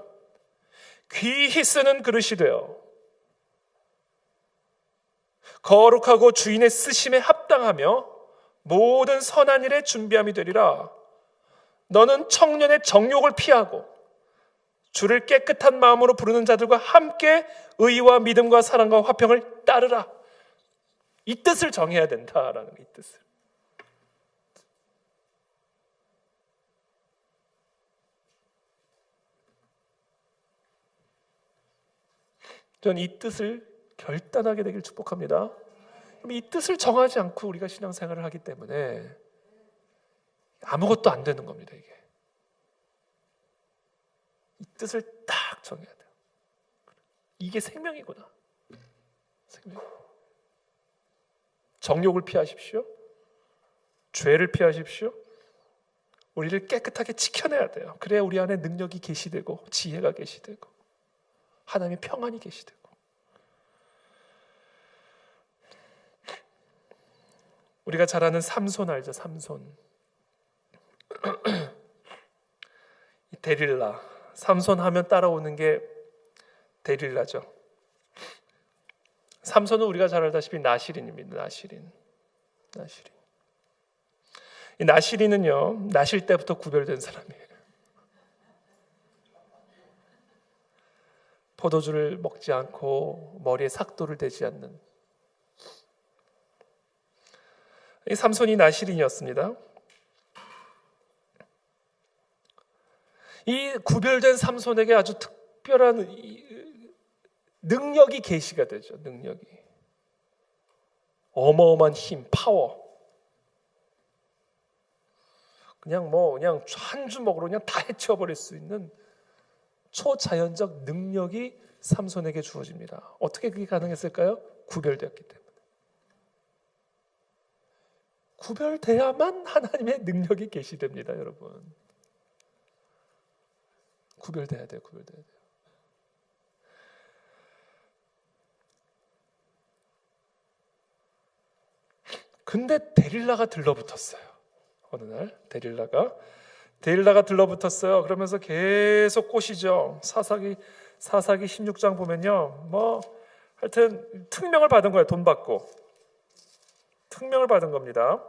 Speaker 1: 귀히 쓰는 그릇이 되어 거룩하고 주인의 쓰심에 합당하며 모든 선한 일에 준비함이 되리라. 너는 청년의 정욕을 피하고 주를 깨끗한 마음으로 부르는 자들과 함께 의와 믿음과 사랑과 화평을 따르라. 이 뜻을 정해야 된다라는 이 뜻을. 저는 이 뜻을 결단하게 되길 축복합니다. 이 뜻을 정하지 않고 우리가 신앙생활을 하기 때문에 아무것도 안 되는 겁니다. 이게. 이 뜻을 딱 정해야 돼요. 이게 생명이구나. 생명. 정욕을 피하십시오. 죄를 피하십시오. 우리를 깨끗하게 지켜내야 돼요. 그래야 우리 안에 능력이 계시되고 지혜가 계시되고 하나님의 평안이 계시되고. 우리가 잘 아는 삼손 알죠? 삼손. 데릴라. 삼손 하면 따라오는 게 데릴라죠. 삼손은 우리가 잘 알다시피 나실인입니다. 나실인. 이 나실인은요, 나실 때부터 구별된 사람이에요. 포도주를 먹지 않고 머리에 삭도를 대지 않는 이 삼손이 나실인이었습니다. 이 구별된 삼손에게 아주 특별한 능력이 계시가 되죠. 능력이. 어마어마한 힘, 파워. 그냥 한 주먹으로 그냥 다 해쳐버릴 수 있는 초자연적 능력이 삼손에게 주어집니다. 어떻게 그게 가능했을까요? 구별되었기 때문에. 구별돼야만 하나님의 능력이 계시됩니다, 여러분. 구별돼야 돼요. 근데 데릴라가 들러붙었어요. 어느 날 데릴라가 들러붙었어요. 그러면서 계속 꼬시죠. 사사기 16장 보면요, 하여튼 특명을 받은 거예요. 돈 받고 특명을 받은 겁니다.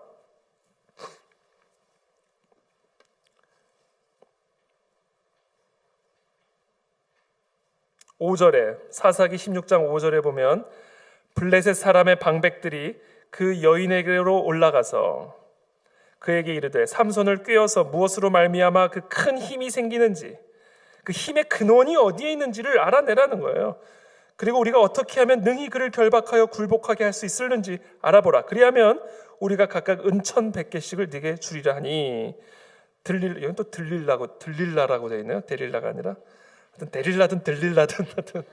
Speaker 1: 5절에 사사기 16장 5절에 보면 블레셋 사람의 방백들이 그 여인에게로 올라가서 그에게 이르되 삼손을 꾀어서 무엇으로 말미암아 그 큰 힘이 생기는지 그 힘의 근원이 어디에 있는지를 알아내라는 거예요. 그리고 우리가 어떻게 하면 능히 그를 결박하여 굴복하게 할 수 있을는지 알아보라. 그리하면 우리가 각각 은천 100개씩을 네게 주리라 하니 여기 또 들릴라라고 되어 있네요. 데릴라가 아니라 하여튼 데릴라든 들릴라든 하여튼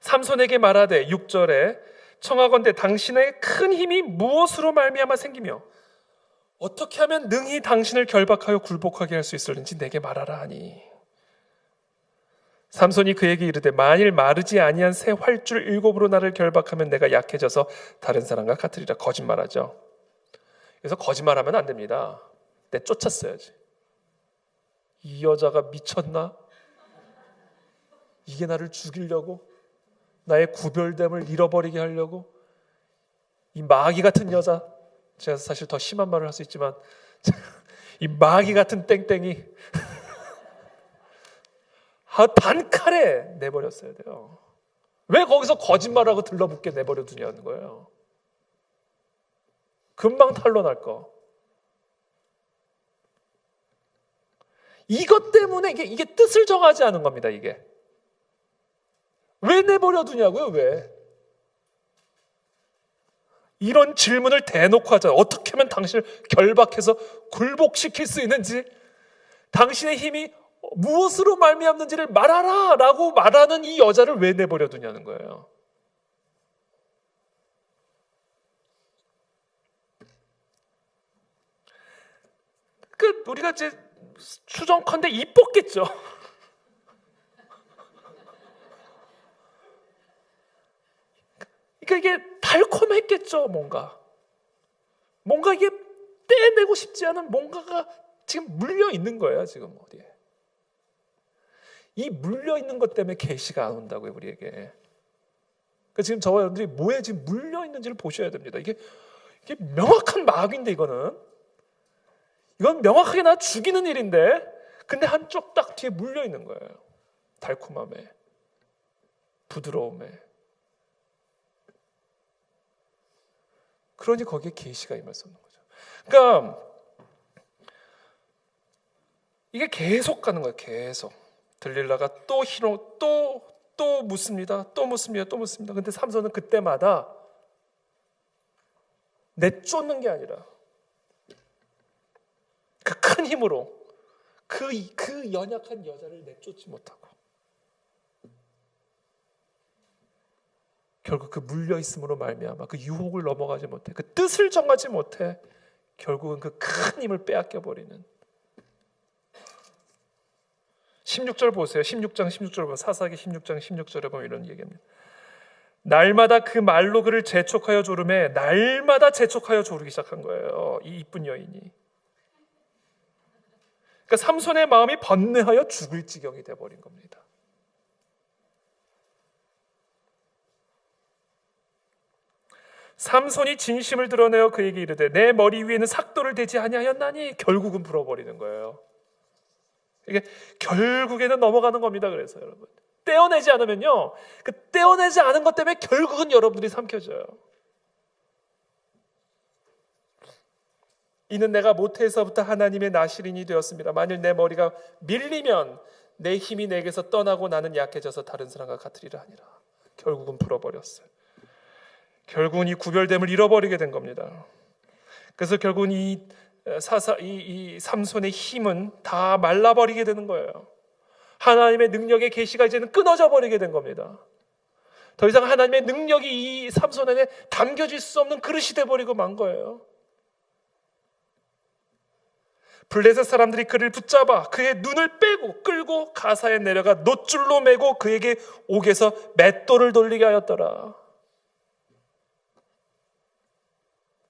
Speaker 1: 삼손에게 말하되 6절에 청하건대 당신의 큰 힘이 무엇으로 말미암아 생기며 어떻게 하면 능히 당신을 결박하여 굴복하게 할 수 있을는지 내게 말하라 하니 삼손이 그에게 이르되 만일 마르지 아니한 새 활줄 7으로 나를 결박하면 내가 약해져서 다른 사람과 같으리라. 거짓말하죠. 그래서 거짓말하면 안 됩니다. 내쫓았어야지. 이 여자가 미쳤나? 이게 나를 죽이려고? 나의 구별됨을 잃어버리게 하려고? 이 마귀 같은 여자, 제가 사실 더 심한 말을 할 수 있지만 이 마귀 같은 땡땡이 단칼에 내버렸어야 돼요. 왜 거기서 거짓말하고 들러붙게 내버려 두냐는 거예요. 금방 탄로날 거. 이것 때문에 이게 뜻을 정하지 않은 겁니다. 이게 왜 내버려 두냐고요? 왜? 이런 질문을 대놓고 하잖아요. 어떻게 하면 당신을 결박해서 굴복시킬 수 있는지, 당신의 힘이 무엇으로 말미암는지를 말하라 라고 말하는 이 여자를 왜 내버려 두냐는 거예요. 우리가 이제 추정컨대 이뻤겠죠. 그러니까 이게 달콤했겠죠. 뭔가 이게 떼내고 싶지 않은 뭔가가 지금 물려 있는 거예요. 지금 어디에 이 물려 있는 것 때문에 계시가 안 온다고요, 우리에게. 그러니까 지금 저와 여러분들이 뭐에 지금 물려 있는지를 보셔야 됩니다. 이게 명확한 마귀인데, 이건 명확하게 나 죽이는 일인데, 근데 한쪽 딱 뒤에 물려 있는 거예요. 달콤함에, 부드러움에. 그러니 거기에 계시가 임할 수 없는 거죠. 그러니까 이게 계속 가는 거예요. 계속. 들릴라가 또 묻습니다. 또 묻습니다. 근데 삼손은 그때마다 내쫓는 게 아니라 그 큰 힘으로 그 연약한 여자를 내쫓지 못하고 결국 그 물려있음으로 말미암아 그 유혹을 넘어가지 못해, 그 뜻을 정하지 못해 결국은 그 큰 힘을 빼앗겨버리는. 16절 보세요. 16장 16절 보면, 사사기 16장 16절에 보면 이런 얘기입니다. 날마다 그 말로 그를 재촉하여 조르매 날마다 재촉하여 조르기 시작한 거예요. 이 이쁜 여인이. 그러니까 삼손의 마음이 번뇌하여 죽을 지경이 돼버린 겁니다. 삼손이 진심을 드러내어 그에게 이르되 내 머리 위에는 삭도를 대지 아니하였나니, 결국은 불어버리는 거예요. 이게 결국에는 넘어가는 겁니다. 그래서 여러분, 떼어내지 않으면요, 그 떼어내지 않은 것 때문에 결국은 여러분들이 삼켜져요. 이는 내가 모태에서부터 하나님의 나실인이 되었습니다. 만일 내 머리가 밀리면 내 힘이 내게서 떠나고 나는 약해져서 다른 사람과 같으리라 하니라. 결국은 풀어버렸어요. 결국은 이 구별됨을 잃어버리게 된 겁니다. 그래서 결국은 이 삼손의 힘은 다 말라버리게 되는 거예요. 하나님의 능력의 계시가 이제는 끊어져 버리게 된 겁니다. 더 이상 하나님의 능력이 이 삼손 안에 담겨질 수 없는 그릇이 돼버리고 만 거예요. 블레셋 사람들이 그를 붙잡아 그의 눈을 빼고 끌고 가사에 내려가 놋줄로 매고 그에게 옥에서 맷돌을 돌리게 하였더라.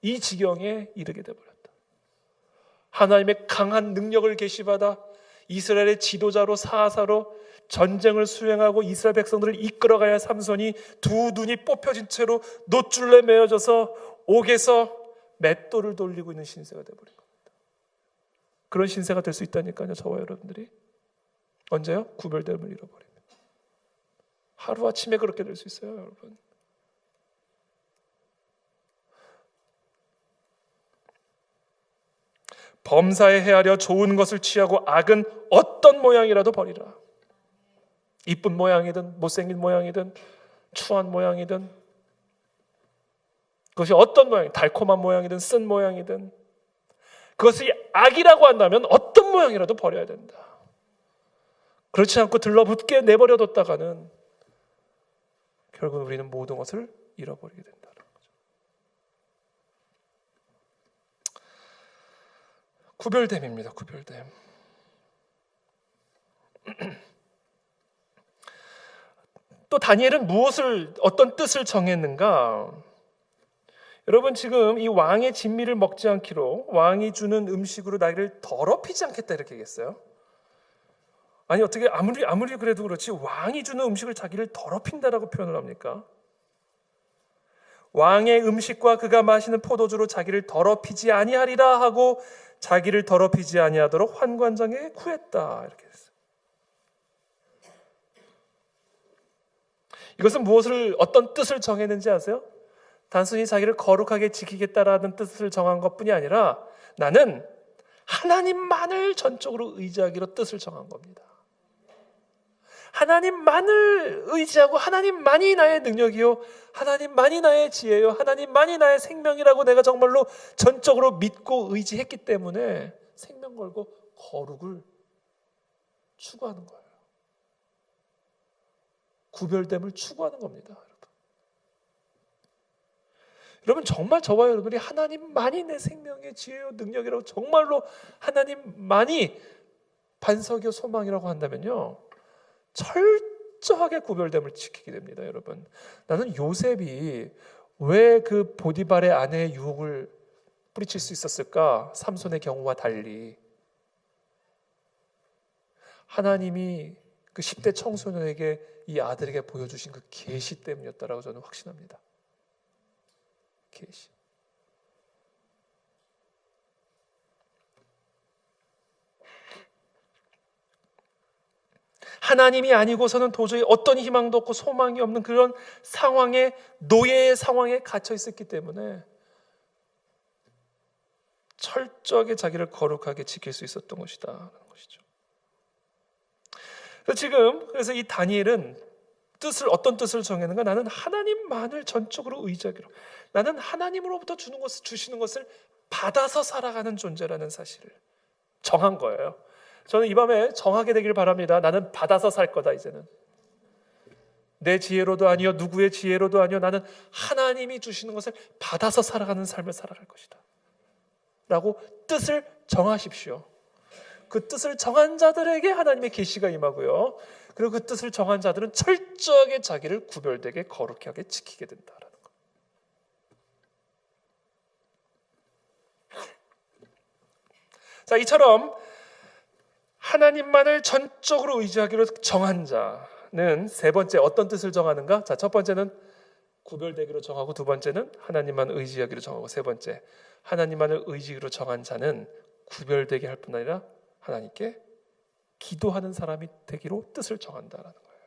Speaker 1: 이 지경에 이르게 되어버렸다. 하나님의 강한 능력을 계시받아 이스라엘의 지도자로, 사사로 전쟁을 수행하고 이스라엘 백성들을 이끌어가야 삼손이 두 눈이 뽑혀진 채로 놋줄에 매어져서 옥에서 맷돌을 돌리고 있는 신세가 되어버린 겁니다. 그런 신세가 될 수 있다니까요. 저와 여러분들이. 언제요? 구별됨을 잃어버리면. 하루아침에 그렇게 될 수 있어요, 여러분. 범사에 헤아려 좋은 것을 취하고 악은 어떤 모양이라도 버리라. 이쁜 모양이든 못생긴 모양이든 추한 모양이든, 그것이 어떤 모양, 달콤한 모양이든 쓴 모양이든, 그것이 악이라고 한다면 어떤 모양이라도 버려야 된다. 그렇지 않고 들러붙게 내버려뒀다가는 결국 우리는 모든 것을 잃어버리게 된다는 거죠. 구별됨입니다. 구별됨. 또 다니엘은 어떤 뜻을 정했는가? 여러분, 지금 이 왕의 진미를 먹지 않기로, 왕이 주는 음식으로 나를 더럽히지 않겠다 이렇게 얘기했어요. 아니, 어떻게 아무리 그래도 그렇지 왕이 주는 음식을 자기를 더럽힌다라고 표현을 합니까? 왕의 음식과 그가 마시는 포도주로 자기를 더럽히지 아니하리라 하고 자기를 더럽히지 아니하도록 환관장에 구했다 이렇게 했어요. 이것은 어떤 뜻을 정했는지 아세요? 단순히 자기를 거룩하게 지키겠다라는 뜻을 정한 것뿐이 아니라 나는 하나님만을 전적으로 의지하기로 뜻을 정한 겁니다. 하나님만을 의지하고 하나님만이 나의 능력이요, 하나님만이 나의 지혜요, 하나님만이 나의 생명이라고 내가 정말로 전적으로 믿고 의지했기 때문에 생명 걸고 거룩을 추구하는 거예요. 구별됨을 추구하는 겁니다. 여러분, 정말 저와 여러분이 하나님만이 내 생명의 지혜요 능력이라고 정말로 하나님만이 반석이요 소망이라고 한다면요, 철저하게 구별됨을 지키게 됩니다. 여러분, 나는 요셉이 왜 그 보디발의 아내의 유혹을 뿌리칠 수 있었을까? 삼손의 경우와 달리 하나님이 그 10대 청소년에게 이 아들에게 보여주신 그 계시 때문이었다라고 저는 확신합니다. 계시. 하나님이 아니고서는 도저히 어떤 희망도 없고 소망이 없는 그런 상황에, 노예의 상황에 갇혀 있었기 때문에 철저하게 자기를 거룩하게 지킬 수 있었던 것이다. 것이죠. 그래서 이 다니엘은 어떤 뜻을 정했는가? 나는 하나님만을 전적으로 의지하기로, 나는 하나님으로부터 주시는 것을 받아서 살아가는 존재라는 사실을 정한 거예요. 저는 이 밤에 정하게 되길 바랍니다. 나는 받아서 살 거다. 이제는 내 지혜로도 아니요, 누구의 지혜로도 아니요, 나는 하나님이 주시는 것을 받아서 살아가는 삶을 살아갈 것이다 라고 뜻을 정하십시오. 그 뜻을 정한 자들에게 하나님의 계시가 임하고요, 그리고 그 뜻을 정한 자들은 철저하게 자기를 구별되게 거룩하게 지키게 된다라는 것. 자, 이처럼 하나님만을 전적으로 의지하기로 정한 자는 세 번째 어떤 뜻을 정하는가? 자, 첫 번째는 구별되기로 정하고, 두 번째는 하나님만 의지하기로 정하고, 세 번째 하나님만을 의지하기로 정한 자는 구별되게 할 뿐 아니라 하나님께 기도하는 사람이 되기로 뜻을 정한다라는 거예요.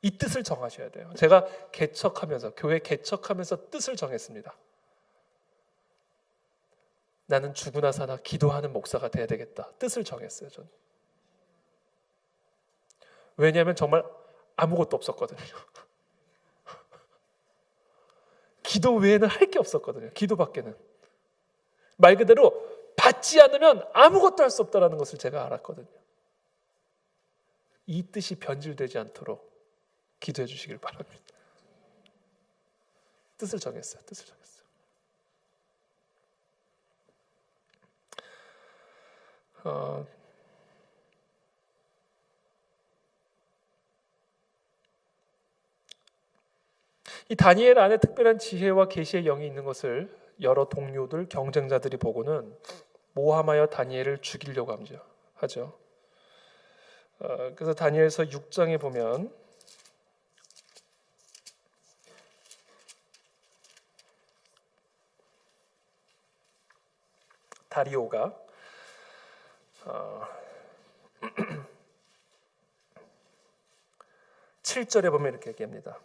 Speaker 1: 이 뜻을 정하셔야 돼요. 제가 교회 개척하면서 뜻을 정했습니다. 나는 죽으나 사나 기도하는 목사가 돼야 되겠다. 뜻을 정했어요, 저는. 왜냐하면 정말 아무것도 없었거든요. 기도 외에는 할 게 없었거든요. 기도밖에는. 말 그대로 받지 않으면 아무것도 할 수 없다는 것을 제가 알았거든요. 이 뜻이 변질되지 않도록 기도해 주시길 바랍니다. 뜻을 정했어요. 이 다니엘 안에 특별한 지혜와 계시의 영이 있는 것을 여러 동료들, 경쟁자들이 보고는 모함하여 다니엘을 죽이려고 하죠. 그래서 다니엘서 6장에 보면 다리오가 7절에 보면 이렇게 얘기합니다.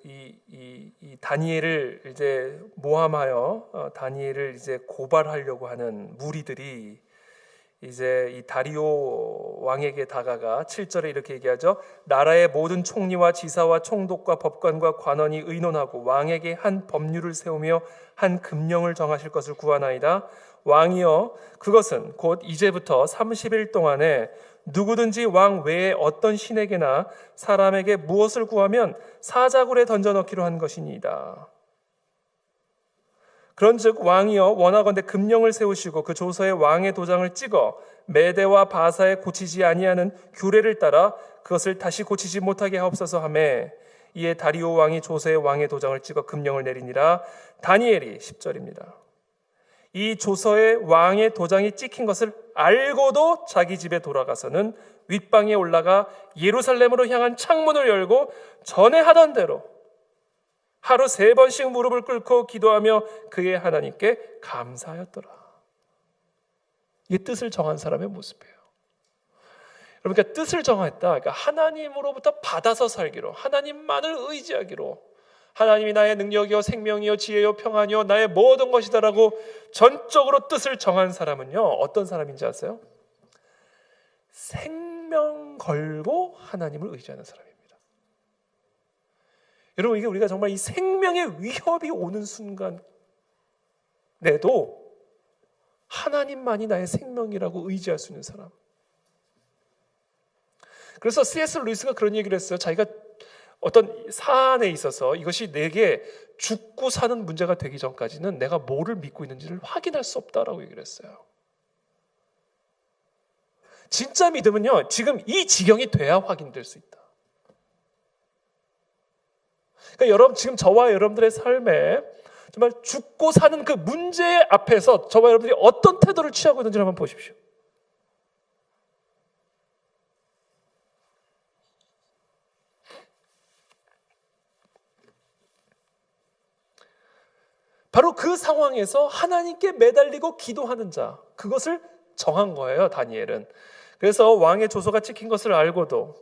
Speaker 1: 이 다니엘을 이제 모함하여 다니엘을 이제 고발하려고 하는 무리들이 이제 이 다리오 왕에게 다가가 7절에 이렇게 얘기하죠. 나라의 모든 총리와 지사와 총독과 법관과 관원이 의논하고 왕에게 한 법률을 세우며 한 금령을 정하실 것을 구하나이다. 왕이여, 그것은 곧 이제부터 30일 동안에 누구든지 왕 외에 어떤 신에게나 사람에게 무엇을 구하면 사자굴에 던져넣기로 한 것이니이다.
Speaker 2: 그런즉 왕이여 원하건대 금령을 세우시고 그 조서에 왕의 도장을 찍어 메대와 바사에 고치지 아니하는 규례를 따라 그것을 다시 고치지 못하게 하옵소서 하매 이에 다리오 왕이 조서에 왕의 도장을 찍어 금령을 내리니라. 다니엘이 10절입니다. 이 조서에 왕의 도장이 찍힌 것을 알고도 자기 집에 돌아가서는 윗방에 올라가 예루살렘으로 향한 창문을 열고 전에 하던 대로 하루 3번씩 무릎을 꿇고 기도하며 그의 하나님께 감사하였더라. 이게 뜻을 정한 사람의 모습이에요. 그러니까 뜻을 정했다. 그러니까 하나님으로부터 받아서 살기로, 하나님만을 의지하기로, 하나님이 나의 능력이요 생명이요 지혜요 평안이요 나의 모든 것이다라고 전적으로 뜻을 정한 사람은요, 어떤 사람인지 아세요? 생명 걸고 하나님을 의지하는 사람입니다. 여러분, 이게 우리가 정말 이 생명의 위협이 오는 순간에도 하나님만이 나의 생명이라고 의지할 수 있는 사람. 그래서 C.S. 루이스가 그런 얘기를 했어요. 자기가 어떤 사안에 있어서 이것이 내게 죽고 사는 문제가 되기 전까지는 내가 뭐를 믿고 있는지를 확인할 수 없다라고 얘기를 했어요. 진짜 믿음은요, 지금 이 지경이 돼야 확인될 수 있다. 그러니까 여러분, 지금 저와 여러분들의 삶에 정말 죽고 사는 그 문제 앞에서 저와 여러분들이 어떤 태도를 취하고 있는지 한번 보십시오. 바로 그 상황에서 하나님께 매달리고 기도하는 자, 그것을 정한 거예요, 다니엘은. 그래서 왕의 조서가 찍힌 것을 알고도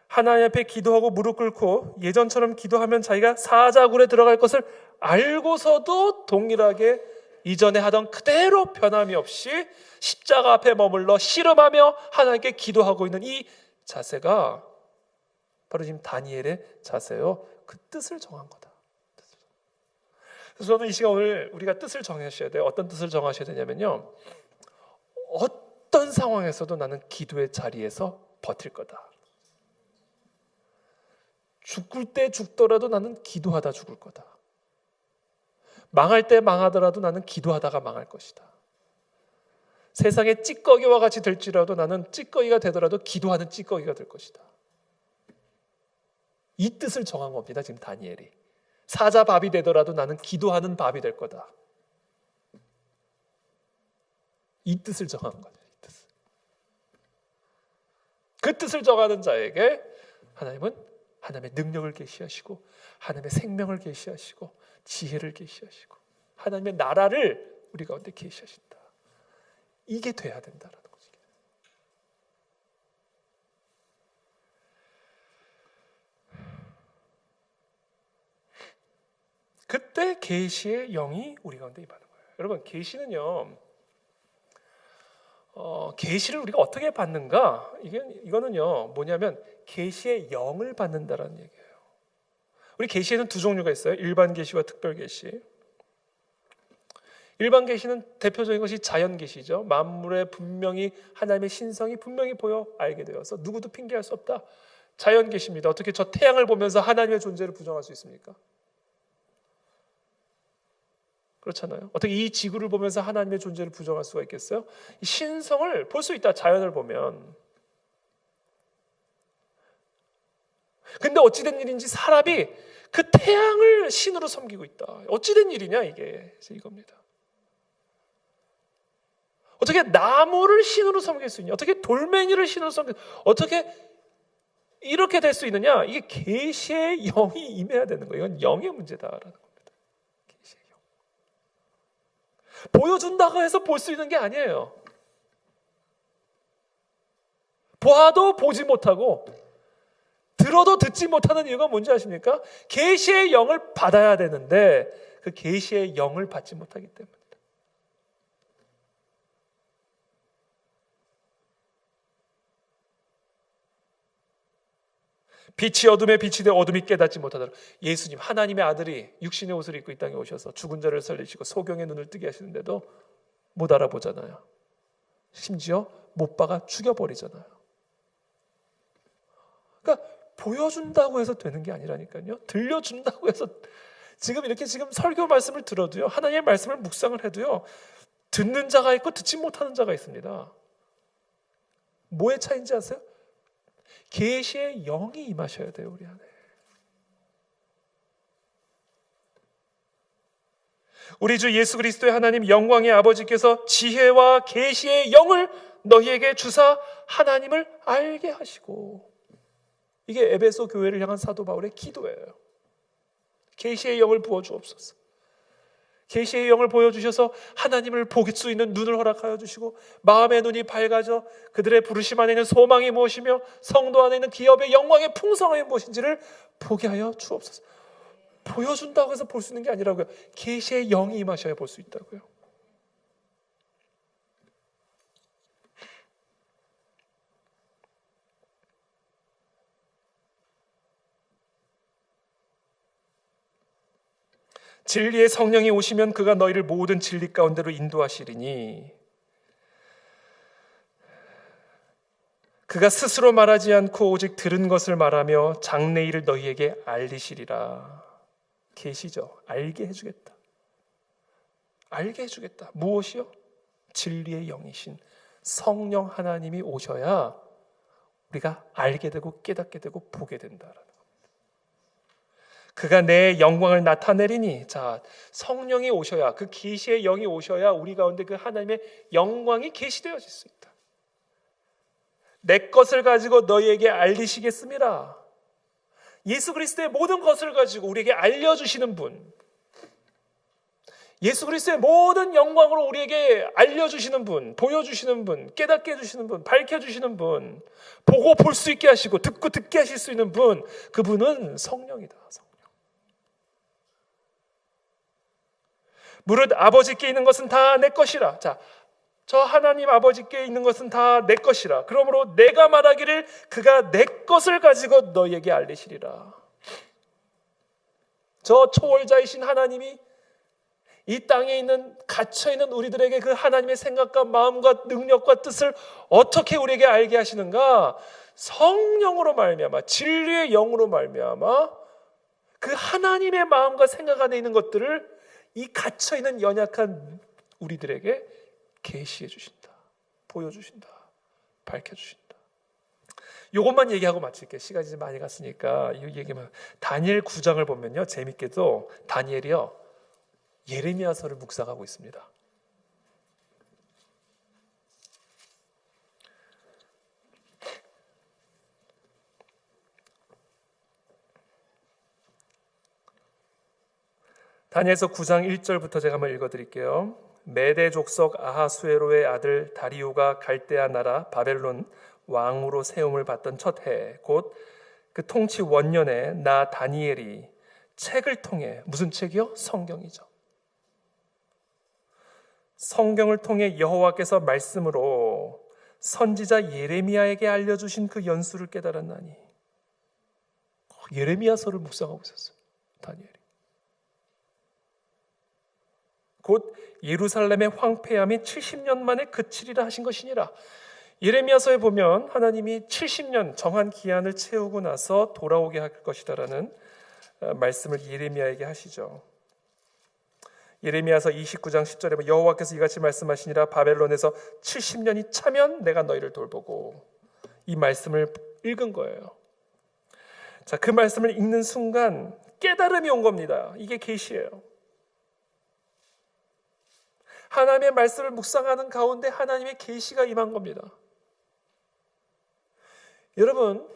Speaker 2: 하나님 앞에 기도하고 무릎 꿇고 예전처럼 기도하면 자기가 사자굴에 들어갈 것을 알고서도 동일하게 이전에 하던 그대로 변함이 없이 십자가 앞에 머물러 씨름하며 하나님께 기도하고 있는 이 자세가 바로 지금 다니엘의 자세요. 그 뜻을 정한 거다. 그래서 저는 이 시간 오늘 우리가 뜻을 정하셔야 돼요. 어떤 뜻을 정하셔야 되냐면요, 어떤 상황에서도 나는 기도의 자리에서 버틸 거다. 죽을 때 죽더라도 나는 기도하다 죽을 거다. 망할 때 망하더라도 나는 기도하다가 망할 것이다. 세상에 찌꺼기와 같이 될지라도 나는 찌꺼기가 되더라도 기도하는 찌꺼기가 될 것이다. 이 뜻을 정한 겁니다, 지금 다니엘이. 사자 밥이 되더라도 나는 기도하는 밥이 될 거다. 이 뜻을 정한 거죠. 이 뜻을. 그 뜻을 정하는 자에게 하나님은 하나님의 능력을 계시하시고 하나님의 생명을 계시하시고 지혜를 계시하시고 하나님의 나라를 우리 가운데 계시하신다. 이게 돼야 된다라는 거죠. 그때 계시의 영이 우리 가운데 임하는 거예요. 여러분, 계시는요, 계시를 우리가 어떻게 받는가? 이거는요, 뭐냐면 계시의 영을 받는다라는 얘기예요. 우리 계시에는 두 종류가 있어요. 일반 계시와 특별 계시. 일반 계시는 대표적인 것이 자연 계시죠. 만물에 분명히 하나님의 신성이 분명히 보여 알게 되어서 누구도 핑계할 수 없다. 자연 계시입니다. 어떻게 저 태양을 보면서 하나님의 존재를 부정할 수 있습니까? 그렇잖아요. 어떻게 이 지구를 보면서 하나님의 존재를 부정할 수가 있겠어요? 이 신성을 볼 수 있다, 자연을 보면. 근데 어찌된 일인지 사람이 그 태양을 신으로 섬기고 있다. 어찌된 일이냐, 이게. 이겁니다. 어떻게 나무를 신으로 섬길 수 있냐? 어떻게 돌멩이를 신으로 섬길 수 있냐? 어떻게 이렇게 될 수 있느냐? 이게 계시의 영이 임해야 되는 거예요. 이건 영의 문제다라는 겁니다. 계시의 영. 보여준다고 해서 볼 수 있는 게 아니에요. 봐도 보지 못하고 들어도 듣지 못하는 이유가 뭔지 아십니까? 계시의 영을 받아야 되는데 그 계시의 영을 받지 못하기 때문입니다. 빛이 어둠에 빛이 되어 어둠이 깨닫지 못하더라. 예수님, 하나님의 아들이 육신의 옷을 입고 이 땅에 오셔서 죽은 자를 살리시고 소경의 눈을 뜨게 하시는데도 못 알아보잖아요. 심지어 못 박아 죽여버리잖아요. 그러니까 보여준다고 해서 되는 게 아니라니까요. 들려준다고 해서
Speaker 1: 지금 이렇게 설교 말씀을 들어도요, 하나님의 말씀을 묵상을 해도요, 듣는 자가 있고 듣지 못하는 자가 있습니다. 뭐의 차이인지 아세요? 계시의 영이 임하셔야 돼요, 우리 안에. 우리 주 예수 그리스도의 하나님 영광의 아버지께서 지혜와 계시의 영을 너희에게 주사 하나님을 알게 하시고, 이게 에베소 교회를 향한 사도 바울의 기도예요. 계시의 영을 부어주옵소서. 계시의 영을 보여주셔서 하나님을 볼 수 있는 눈을 허락하여 주시고, 마음의 눈이 밝아져 그들의 부르심 안에 있는 소망이 무엇이며 성도 안에 있는 기업의 영광의 풍성함이 무엇인지를 보게 하여 주옵소서. 보여준다고 해서 볼 수 있는 게 아니라고요. 계시의 영이 임하셔야 볼 수 있다고요. 진리의 성령이 오시면 그가 너희를 모든 진리 가운데로 인도하시리니, 그가 스스로 말하지 않고 오직 들은 것을 말하며 장래일을 너희에게 알리시리라. 계시죠. 알게 해주겠다. 알게 해주겠다. 무엇이요? 진리의 영이신 성령 하나님이 오셔야 우리가 알게 되고 깨닫게 되고 보게 된다라는 겁니다. 그가 내 영광을 나타내리니, 자, 성령이 오셔야, 그 계시의 영이 오셔야 우리 가운데 그 하나님의 영광이 계시되어질 수 있다. 내 것을 가지고 너희에게 알리시겠습니다. 예수 그리스도의 모든 것을 가지고 우리에게 알려주시는 분, 예수 그리스도의 모든 영광으로 우리에게 알려주시는 분, 보여주시는 분, 깨닫게 해주시는 분, 밝혀주시는 분, 보고 볼 수 있게 하시고 듣고 듣게 하실 수 있는 분, 그분은 성령이다. 성령. 무릇 아버지께 있는 것은 다 내 것이라. 자, 저 하나님 아버지께 있는 것은 다 내 것이라. 그러므로 내가 말하기를 그가 내 것을 가지고 너희에게 알리시리라. 저 초월자이신 하나님이 이 땅에 있는 갇혀있는 우리들에게 그 하나님의 생각과 마음과 능력과 뜻을 어떻게 우리에게 알게 하시는가? 성령으로 말미암아, 진리의 영으로 말미암아 그 하나님의 마음과 생각 안에 있는 것들을 이 갇혀있는 연약한 우리들에게 계시해 주신다, 보여주신다, 밝혀주신다. 이것만 얘기하고 마칠게요. 시간이 좀 많이 갔으니까. 이 얘기만. 다니엘 9장을 보면요, 재밌게도 다니엘이요, 예레미야서를 묵상하고 있습니다. 다니엘서 9장 1절부터 제가 한번 읽어드릴게요. 메대 족속 아하수에로의 아들 다리오가 갈대아 나라 바벨론 왕으로 세움을 받던 첫 해, 곧 그 통치 원년에 나 다니엘이 책을 통해, 무슨 책이요? 성경이죠. 성경을 통해 여호와께서 말씀으로 선지자 예레미야에게 알려주신 그 연수를 깨달았나니. 예레미야서를 묵상하고 있었어요, 다니엘이. 곧 예루살렘의 황폐함이 70년 만에 그치리라 하신 것이니라. 예레미야서에 보면 하나님이 70년 정한 기한을 채우고 나서 돌아오게 할 것이다라는 말씀을 예레미야에게 하시죠. 예레미야서 29장 10절에 여호와께서 이같이 말씀하시니라. 바벨론에서 70년이 차면 내가 너희를 돌보고. 이 말씀을 읽은 거예요. 자, 그 말씀을 읽는 순간 깨달음이 온 겁니다. 이게 계시예요. 하나님의 말씀을 묵상하는 가운데 하나님의 계시가 임한 겁니다. 여러분,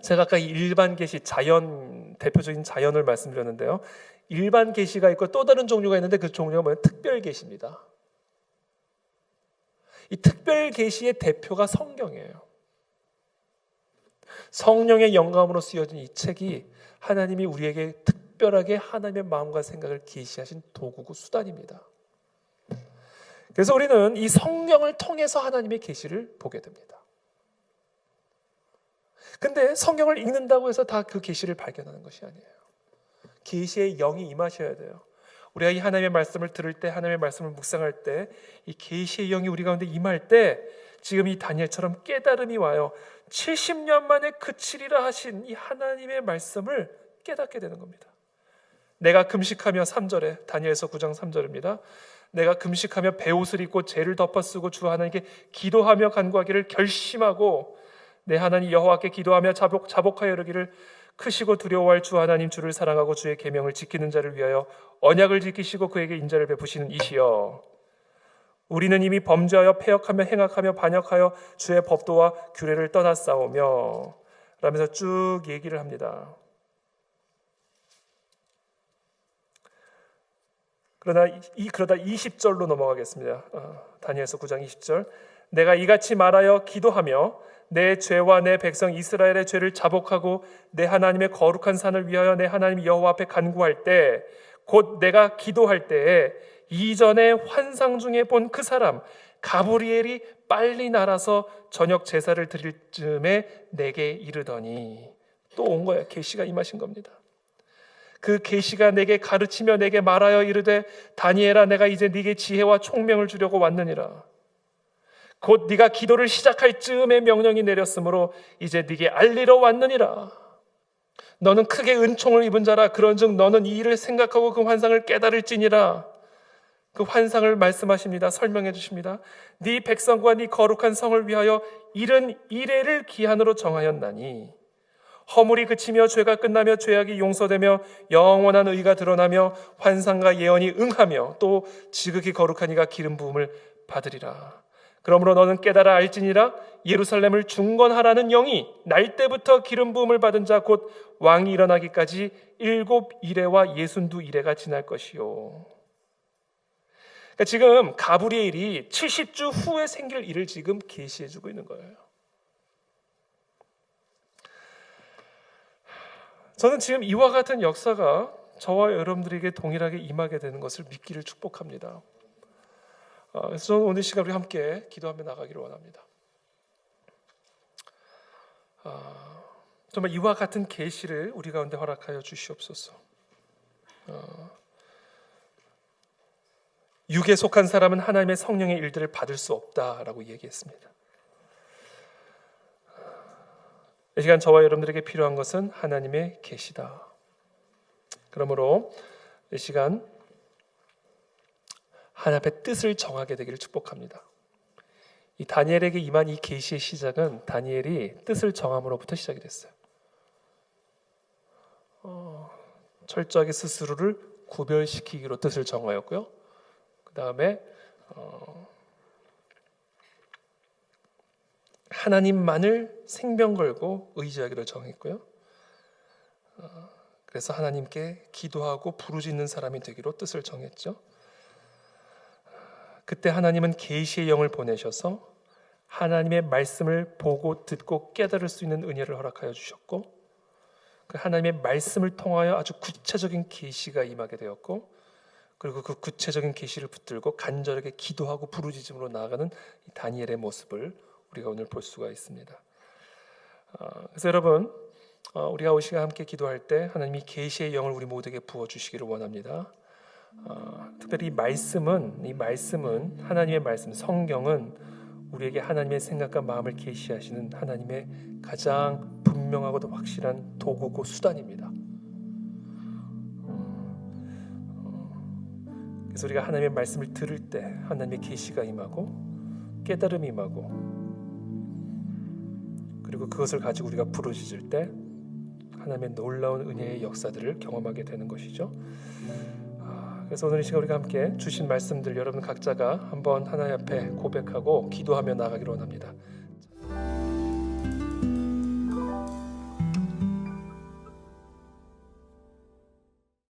Speaker 1: 제가 아까 일반 계시, 자연, 대표적인 자연을 말씀드렸는데요. 일반 계시가 있고 또 다른 종류가 있는데 그 종류가 뭐냐면 특별 계시입니다. 이 특별 계시의 대표가 성경이에요. 성령의 영감으로 쓰여진 이 책이 하나님이 우리에게 특별하게 하나님의 마음과 생각을 계시하신 도구고 수단입니다. 그래서 우리는 이 성경을 통해서 하나님의 계시를 보게 됩니다. 근데 성경을 읽는다고 해서 다 그 계시를 발견하는 것이 아니에요. 계시의 영이 임하셔야 돼요. 우리가 이 하나님의 말씀을 들을 때, 하나님의 말씀을 묵상할 때, 이 계시의 영이 우리 가운데 임할 때 지금 이 다니엘처럼 깨달음이 와요. 70년 만에 그치리라 하신 이 하나님의 말씀을 깨닫게 되는 겁니다.
Speaker 2: 내가 금식하며 3절에 다니엘서 9장 3절입니다. 내가 금식하며 베옷을 입고 죄를 덮어쓰고 주 하나님께 기도하며 간구하기를 결심하고 내 하나님 여호와께 기도하며 자복하여 이르기를 크시고 두려워할 주 하나님 주를 사랑하고 주의 계명을 지키는 자를 위하여 언약을 지키시고 그에게 인자를 베푸시는 이시여. 우리는 이미 범죄하여 패역하며 행악하며 반역하여 주의 법도와 규례를 떠났사오며 라면서 쭉 얘기를 합니다. 그러다 20절로 넘어가겠습니다. 다니엘서 9장 20절. 내가 이같이 말하여 기도하며 내 죄와 내 백성 이스라엘의 죄를 자복하고 내 하나님의 거룩한 산을 위하여 내 하나님 여호와 앞에 간구할 때 곧 내가 기도할 때에 이전에 환상 중에 본 그 사람 가브리엘이 빨리 날아서 저녁 제사를 드릴 즈음에 내게 이르더니 또 온 거예요. 계시가 임하신 겁니다. 그 계시가 내게 가르치며 내게 말하여 이르되 다니엘아 내가 이제 네게 지혜와 총명을 주려고 왔느니라. 곧 네가 기도를 시작할 즈음에 명령이 내렸으므로 이제 네게 알리러 왔느니라. 너는 크게 은총을 입은 자라. 그런즉 너는 이 일을 생각하고 그 환상을 깨달을지니라. 그 환상을 말씀하십니다. 설명해 주십니다. 네 백성과 네 거룩한 성을 위하여 이른 이래를 기한으로 정하였나니 허물이 그치며 죄가 끝나며 죄악이 용서되며 영원한 의가 드러나며 환상과 예언이 응하며 또 지극히 거룩한 이가 기름 부음을 받으리라. 그러므로 너는 깨달아 알지니라. 예루살렘을 중건하라는 영이 날 때부터 기름 부음을 받은 자 곧 왕이 일어나기까지 7 이레와 62 이레가 지날 것이요. 그러니까 지금 가브리엘이 70주 후에 생길 일을 지금 계시해주고 있는 거예요. 저는 지금 이와 같은 역사가 저와 여러분들에게 동일하게 임하게 되는 것을 믿기를 축복합니다. 그래서 저는 오늘 시간 우리 함께 기도하며 나가기를 원합니다. 정말 이와 같은 계시를 우리 가운데 허락하여 주시옵소서. 육에 속한 사람은 하나님의 성령의 일들을 받을 수 없다라고 얘기했습니다. 이 시간 저와 여러분들에게 필요한 것은 하나님의 계시다. 그러므로 이 시간 하나님 앞에 뜻을 정하게 되기를 축복합니다. 이 다니엘에게 임한 이 계시의 시작은 다니엘이 뜻을 정함으로부터 시작이 됐어요. 철저하게 스스로를 구별시키기로 뜻을 정하였고요. 그 다음에 하나님만을 생명 걸고 의지하기로 정했고요. 그래서 하나님께 기도하고 부르짖는 사람이 되기로 뜻을 정했죠. 그때 하나님은 계시의 영을 보내셔서 하나님의 말씀을 보고 듣고 깨달을 수 있는 은혜를 허락하여 주셨고, 그 하나님의 말씀을 통하여 아주 구체적인 계시가 임하게 되었고, 그리고 그 구체적인 계시를 붙들고 간절하게 기도하고 부르짖음으로 나아가는 이 다니엘의 모습을 우리가 오늘 볼 수가 있습니다. 그래서 여러분, 우리가 이 시간 함께 기도할 때 하나님이 계시의 영을 우리 모두에게 부어주시기를 원합니다. 특별히 이 말씀은 하나님의 말씀, 성경은 우리에게 하나님의 생각과 마음을 계시하시는 하나님의 가장 분명하고도 확실한 도구고 수단입니다. 그래서 우리가 하나님의 말씀을 들을 때 하나님의 계시가 임하고 깨달음이 임하고, 그리고 그것을 가지고 우리가 부르짖을 때 하나님의 놀라운 은혜의 역사들을 경험하게 되는 것이죠. 그래서 오늘 이 시간 우리가 함께 주신 말씀들 여러분 각자가 한번 하나님 앞에 고백하고 기도하며 나가기를 원합니다.